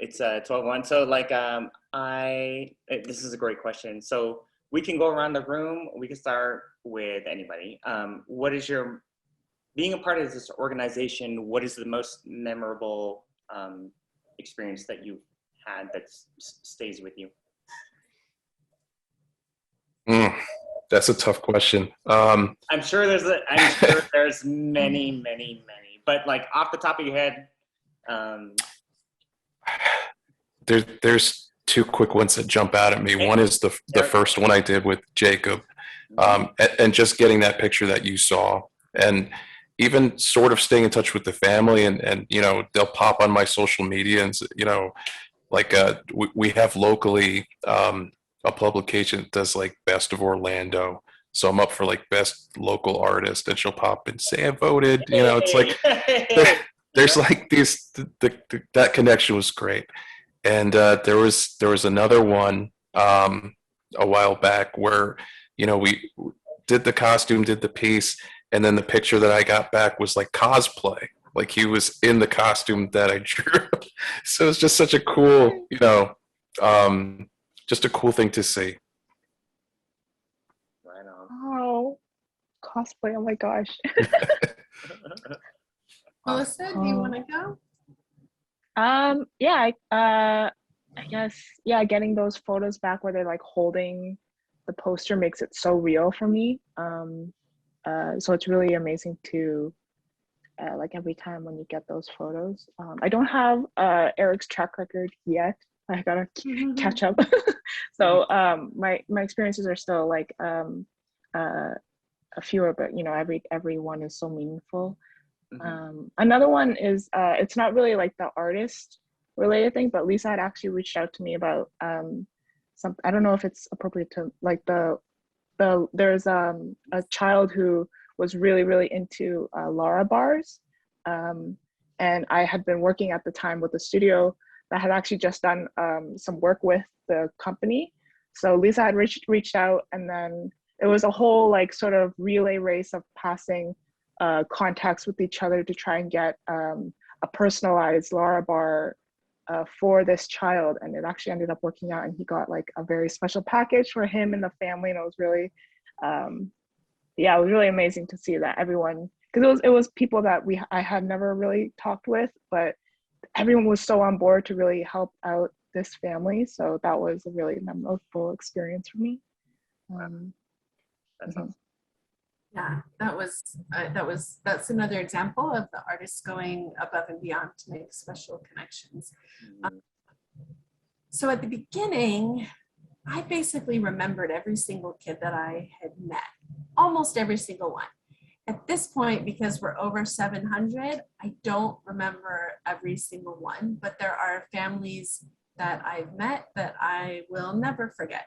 [SPEAKER 1] it's 12:01. So this is a great question. So we can go around the room. We can start with anybody. What is being a part of this organization, what is the most memorable experience that you've had that stays with you?
[SPEAKER 4] That's a tough question.
[SPEAKER 1] I'm sure there's many, but like off the top of your head.
[SPEAKER 4] There's two quick ones that jump out at me. One is the first one I did with Jacob, and just getting that picture that you saw, and even sort of staying in touch with the family, and they'll pop on my social media, and we have locally a publication that does like Best of Orlando, so I'm up for like best local artist, and she'll pop and say I voted. It's like there's like these that connection was great. And there was another one a while back where we did the costume, did the piece, and then the picture that I got back was like cosplay, like he was in the costume that I drew. So it's just such a cool, just a cool thing to see.
[SPEAKER 1] Right on.
[SPEAKER 2] Oh, cosplay! Oh my gosh.
[SPEAKER 3] Melissa, do you want to go?
[SPEAKER 2] Yeah, I guess, yeah, getting those photos back where they're like holding the poster makes it so real for me. So it's really amazing to like every time when you get those photos. I don't have Eric's track record yet. I gotta catch up. So my experiences are still like a fewer, but every one is so meaningful. Another one is it's not really like the artist related thing, but Lisa had actually reached out to me about some, I don't know if it's appropriate to like there's a child who was really into Lara bars, and I had been working at the time with a studio that had actually just done some work with the company. So Lisa had reached out, and then it was a whole like sort of relay race of passing contacts with each other to try and get a personalized Lara bar for this child, and it actually ended up working out, and he got like a very special package for him and the family, and it was really it was really amazing to see that everyone, because it was people that I had never really talked with, but everyone was so on board to really help out this family. So that was a really memorable experience for me.
[SPEAKER 1] That's awesome.
[SPEAKER 3] Yeah, that's another example of the artists going above and beyond to make special connections. So at the beginning, I basically remembered every single kid that I had met, almost every single one. At this point, because we're over 700, I don't remember every single one, but there are families that I've met that I will never forget.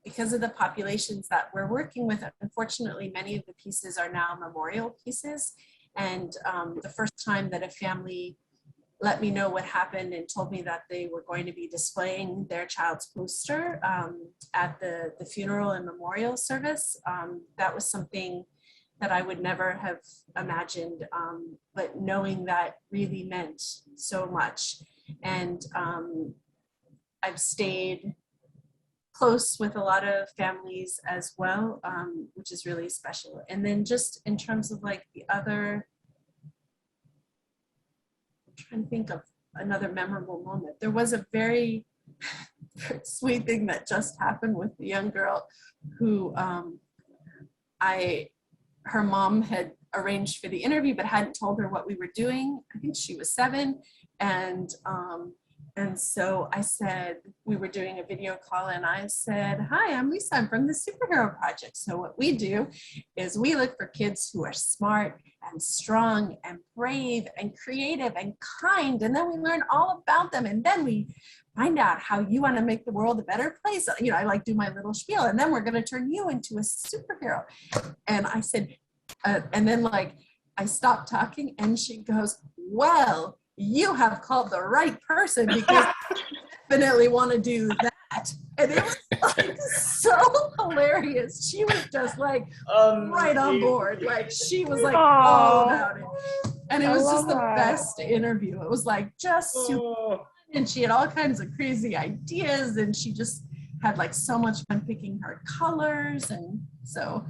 [SPEAKER 3] Because of the populations that we're working with, unfortunately, many of the pieces are now memorial pieces. And the first time that a family let me know what happened and told me that they were going to be displaying their child's poster at the funeral and memorial service, that was something that I would never have imagined, but knowing that really meant so much. And I've stayed close with a lot of families as well, which is really special. And then just in terms of like the other, I'm trying to think of another memorable moment. There was a very sweet thing that just happened with the young girl who her mom had arranged for the interview, but hadn't told her what we were doing. I think she was 7. And so I said, we were doing a video call, and I said, hi, I'm Lisa, I'm from the Superhero Project. So what we do is we look for kids who are smart and strong and brave and creative and kind. And then we learn all about them. And then we find out how you want to make the world a better place. You know, I like do my little spiel, and then we're going to turn you into a superhero. And I said, and then like I stopped talking, and she goes, well, you have called the right person, because I definitely want to do that. And it was like so hilarious. She was just like right on board. Like she was like all about it. And it was just the best interview. It was like just super. And she had all kinds of crazy ideas, and she just had like so much fun picking her colors. And so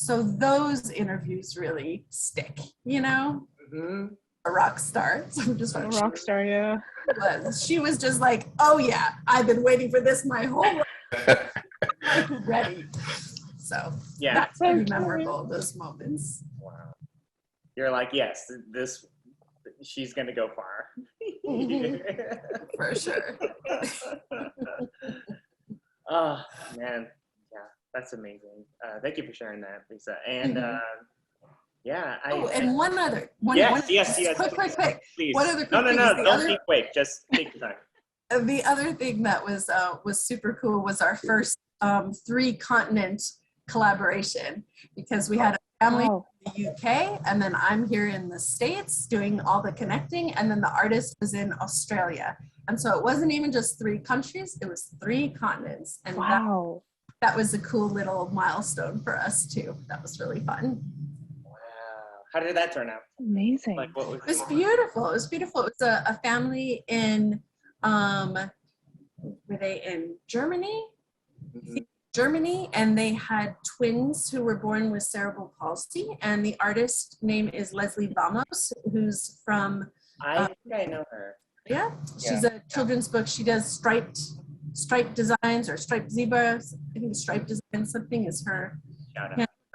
[SPEAKER 3] those interviews really stick, you know? Mm-hmm. A rock star. So I'm just
[SPEAKER 2] a rock star, yeah.
[SPEAKER 3] She was just like, oh yeah, I've been waiting for this my whole life. I'm ready. So yeah, that's pretty memorable, those moments.
[SPEAKER 1] Wow. You're like, yes, she's gonna go far.
[SPEAKER 3] For sure.
[SPEAKER 1] Oh man, yeah, that's amazing. Thank you for sharing that, Lisa. And yeah.
[SPEAKER 3] And one other.
[SPEAKER 1] Yes.
[SPEAKER 3] Quick.
[SPEAKER 1] Please.
[SPEAKER 3] One other quick
[SPEAKER 1] No,
[SPEAKER 3] thing.
[SPEAKER 1] don't be quick. Just take your time.
[SPEAKER 3] The other thing that was super cool was our first 3-continent collaboration, because we had a family in the UK, and then I'm here in the States doing all the connecting, and then the artist was in Australia. And so it wasn't even just 3 countries, it was 3 continents. And that was a cool little milestone for us too. That was really fun.
[SPEAKER 1] How did that turn out?
[SPEAKER 2] Amazing.
[SPEAKER 1] Like, what was
[SPEAKER 3] it was beautiful. It was beautiful. It was a family in, were they in Germany?
[SPEAKER 1] Mm-hmm.
[SPEAKER 3] Germany, and they had twins who were born with cerebral palsy. And the artist name is Leslie Vamos, who's from.
[SPEAKER 1] I think I know her.
[SPEAKER 3] Yeah, she's a children's book. She does striped designs or striped zebras. I think striped design something is her.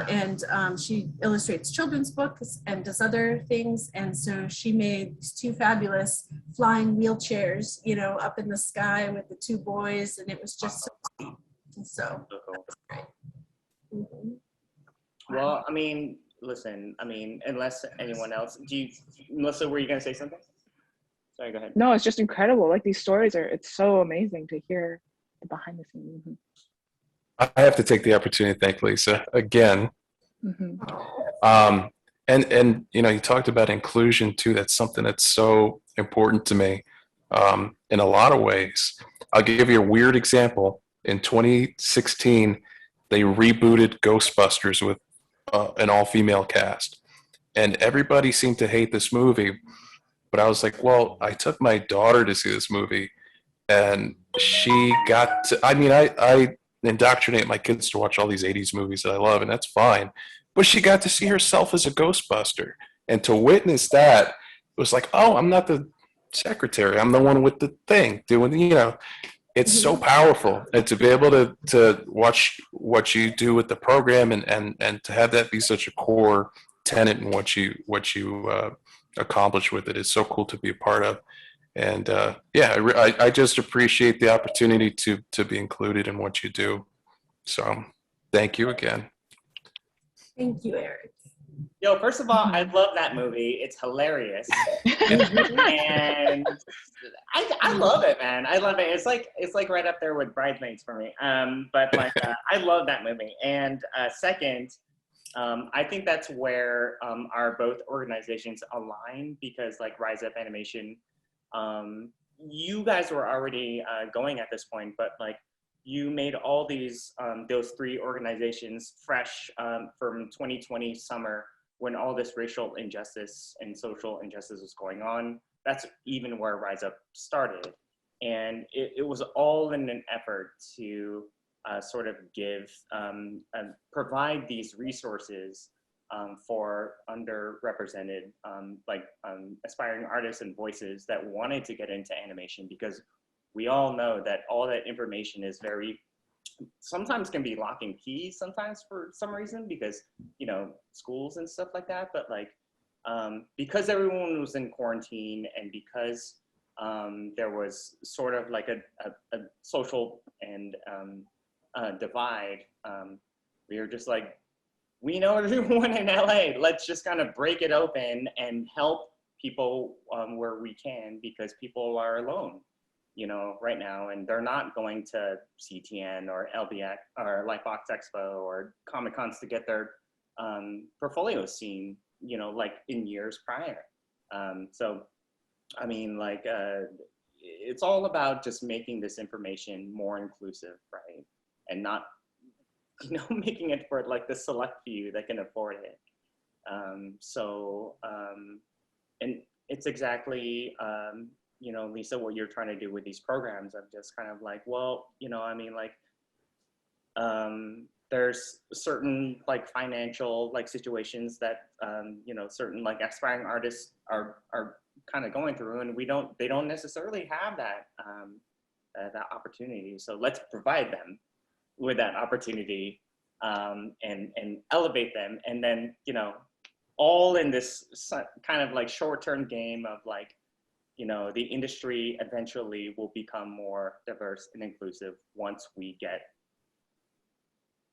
[SPEAKER 3] And she illustrates children's books and does other things. And so she made these 2 fabulous flying wheelchairs, you know, up in the sky with the 2 boys. And it was just so sweet. And so that was great. Mm-hmm.
[SPEAKER 1] Well, I mean, listen, unless anyone else, Melissa, were you going to say something? Sorry, go ahead.
[SPEAKER 2] No, it's just incredible. Like these stories it's so amazing to hear the behind the scenes. Mm-hmm.
[SPEAKER 4] I have to take the opportunity to thank Lisa again.
[SPEAKER 2] Mm-hmm.
[SPEAKER 4] And you know, you talked about inclusion too. That's something that's so important to me in a lot of ways. I'll give you a weird example. In 2016, they rebooted Ghostbusters with an all-female cast. And everybody seemed to hate this movie. But I was like, well, I took my daughter to see this movie, and she got to, I indoctrinate my kids to watch all these 80s movies that I love, and that's fine. But she got to see herself as a Ghostbuster. And to witness that, it was like, oh, I'm not the secretary. I'm the one with the thing doing, you know, it's so powerful. And to be able to watch what you do with the program and to have that be such a core tenet in what you accomplish with it is so cool to be a part of. And I just appreciate the opportunity to be included in what you do. So thank you again.
[SPEAKER 3] Thank you, Eric.
[SPEAKER 1] Yo, first of all, I love that movie. It's hilarious. And I love it, man. I love it. It's like right up there with Bridesmaids for me. But like I love that movie. And second, I think that's where our both organizations align, because like Rise Up Animation, you guys were already going at this point, but like you made all these those 3 organizations fresh from 2020 summer, when all this racial injustice and social injustice was going on. That's even where Rise Up started. And it was all in an effort to sort of give, provide these resources for underrepresented, aspiring artists and voices that wanted to get into animation, because we all know that all that information is very sometimes can be locking keys sometimes for some reason because, you know, schools and stuff like that. But like, because everyone was in quarantine and because there was sort of like a social and divide, we were just like, we know everyone in LA, let's just kind of break it open and help people where we can, because people are alone, you know, right now, and they're not going to CTN or LBX or Lightbox Expo or Comic-Cons to get their portfolios seen, you know, like in years prior. So, I mean, like, it's all about just making this information more inclusive, right? And not, you know, making it for like the select few that can afford it. And it's exactly, you know, Lisa, what you're trying to do with these programs. I'm just kind of like, well, you know, I mean, like, there's certain like financial like situations that, you know, certain like aspiring artists are kind of going through, and they don't necessarily have that, that opportunity. So let's provide them with that opportunity, and elevate them. And then, you know, all in this kind of like short-term game of like, you know, the industry eventually will become more diverse and inclusive once we get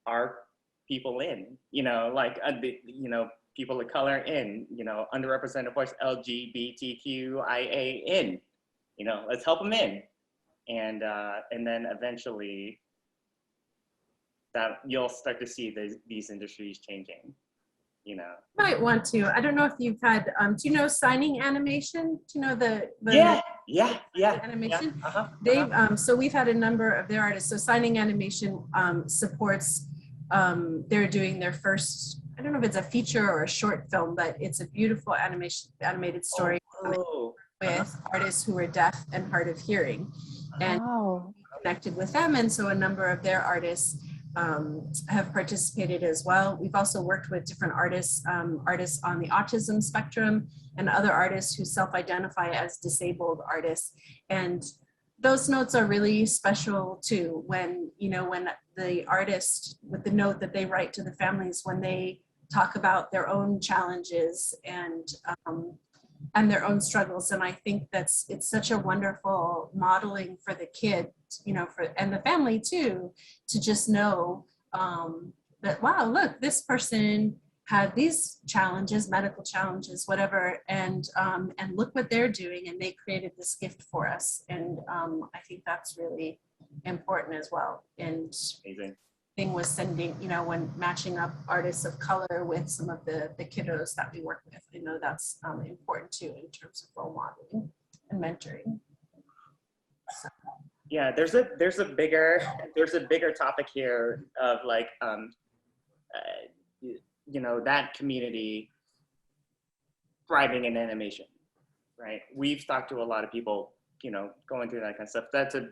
[SPEAKER 1] our people in, you know, like, you know, people of color in, you know, underrepresented voice, LGBTQIA in, you know, let's help them in. And then eventually that you'll start to see these industries changing, you know.
[SPEAKER 3] Might want to. I don't know if you've had, do you know Signing Animation? Do you know the
[SPEAKER 1] yeah
[SPEAKER 3] animation?
[SPEAKER 1] Yeah,
[SPEAKER 3] They've so we've had a number of their artists. So Signing Animation supports, they're doing their first, I don't know if it's a feature or a short film, but it's a beautiful animated story with artists who are deaf and hard of hearing, and connected with them. And so a number of their artists have participated as well. We've also worked with different artists, artists on the autism spectrum and other artists who self-identify as disabled artists. And those notes are really special too, when, you know, when the artist, with the note that they write to the families, when they talk about their own challenges and their own struggles. And I think it's such a wonderful modeling for the kid, you know, and the family too, to just know that, wow, look, this person had these challenges, medical challenges, whatever, and look what they're doing, and they created this gift for us. And I think that's really important as well. And
[SPEAKER 1] amazing
[SPEAKER 3] thing was sending, you know, when matching up artists of color with some of the kiddos that we work with, I know that's important too in terms of role modeling and mentoring. So.
[SPEAKER 1] Yeah, there's a bigger topic here of like, you know, that community thriving in animation, right? We've talked to a lot of people, you know, going through that kind of stuff. That's a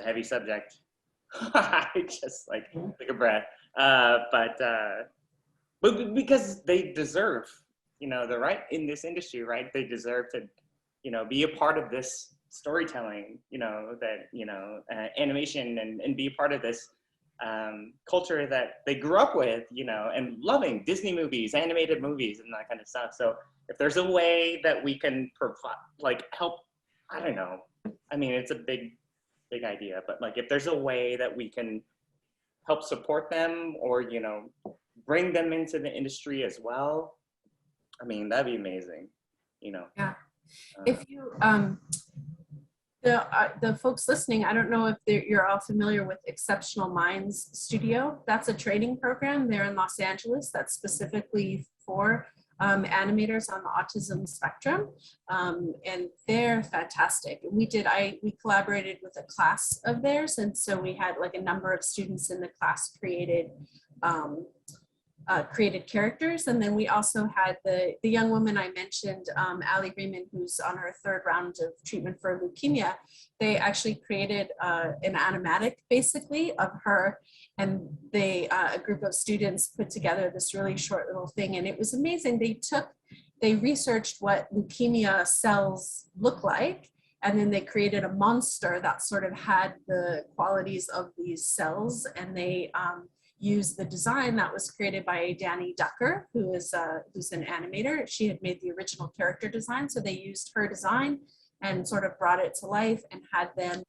[SPEAKER 1] heavy subject. I just like take a breath, but because they deserve, you know, they're right in this industry, right? They deserve to, you know, be a part of this storytelling, you know, that, you know, animation and be a part of this culture that they grew up with, you know, and loving Disney movies, animated movies, and that kind of stuff. So if there's a way that we can provide, like, help, I don't know, I mean, it's a big idea, but like, if there's a way that we can help support them or, you know, bring them into the industry as well, I mean, that'd be amazing, you know.
[SPEAKER 3] Yeah. If you, the folks listening, I don't know if you're all familiar with Exceptional Minds Studio. That's a training program there in Los Angeles that's specifically for animators on the autism spectrum, and they're fantastic. We collaborated with a class of theirs, and so we had like a number of students in the class created characters, and then we also had the young woman I mentioned, Ali Riemann, who's on her 3rd round of treatment for leukemia. They actually created an animatic basically of her, and a group of students put together this really short little thing, and it was amazing. They researched what leukemia cells look like, And then they created a monster that sort of had the qualities of these cells, and they used the design that was created by Danny Ducker, who's an animator. She had made the original character design, so they used her design and sort of brought it to life, and had them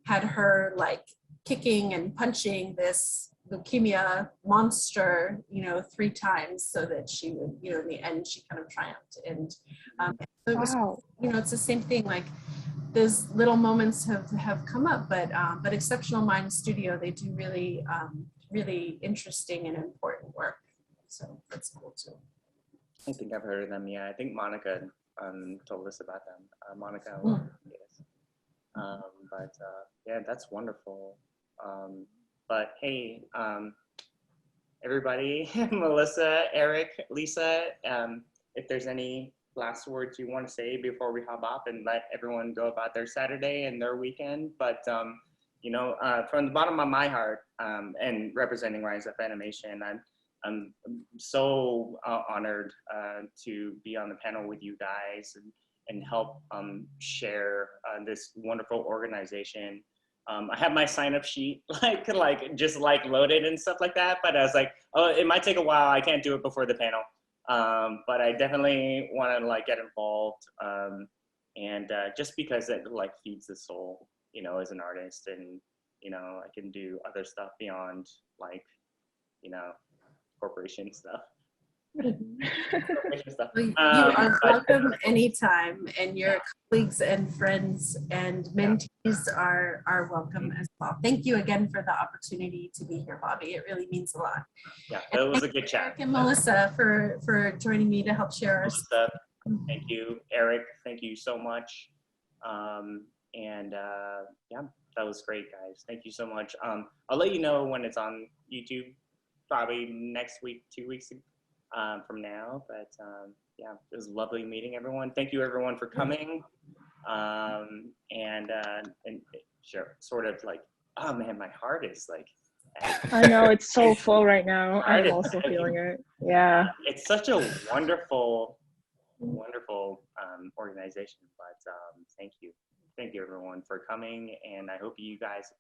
[SPEAKER 3] had her like kicking and punching this leukemia monster, 3 times, so that she would, in the end, she kind of triumphed. And so it was,
[SPEAKER 2] Wow.
[SPEAKER 3] it's the same thing. Like those little moments have come up, but Exceptional Minds Studio, they do really, really interesting and important work. So that's cool too.
[SPEAKER 1] I think I've heard of them. Yeah, I think Monica told us about them. Monica. Yes. Yeah, that's wonderful. But hey, everybody, Melissa, Eric, Lisa, if there's any last words you want to say before we hop off and let everyone go about their Saturday and their weekend. But, from the bottom of my heart, and representing Rise Up Animation, I'm so honored to be on the panel with you guys and help share this wonderful organization. I have my sign up sheet just loaded and stuff like that, but I was like, oh, it might take a while. I can't do it before the panel. But I definitely want to get involved. And just because it feeds the soul, as an artist, and, I can do other stuff beyond corporation stuff.
[SPEAKER 3] You are welcome anytime, and your colleagues and friends and mentees are welcome as well. Thank you again for the opportunity to be here, Bobby. It really means a lot.
[SPEAKER 1] Yeah, that was a good chat.
[SPEAKER 3] Eric and Melissa for joining me to help share our
[SPEAKER 1] stuff. Thank you, Eric. Thank you so much. Yeah, that was great, guys. Thank you so much. I'll let you know when it's on YouTube, probably next week, 2 weeks from now. But yeah, it was lovely meeting everyone. Thank you, everyone, for coming. And sure, sort of oh man, my heart is
[SPEAKER 2] I know, it's so full right now. I'm also feeling it. Yeah.
[SPEAKER 1] It's such a wonderful organization. But thank you everyone for coming, and I hope you guys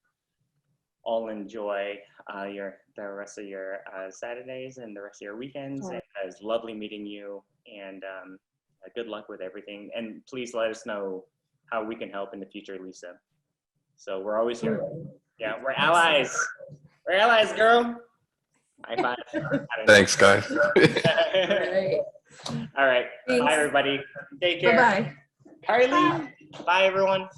[SPEAKER 1] all enjoy the rest of your Saturdays and the rest of your weekends. And it was lovely meeting you, and good luck with everything. And please let us know how we can help in the future, Lisa. So we're always here. Yeah, we're allies. We're allies, girl. High five.
[SPEAKER 4] Thanks, guys.
[SPEAKER 1] All right.
[SPEAKER 3] Thanks.
[SPEAKER 1] Bye, everybody. Take care.
[SPEAKER 3] Bye-bye.
[SPEAKER 1] Carly. Bye, everyone.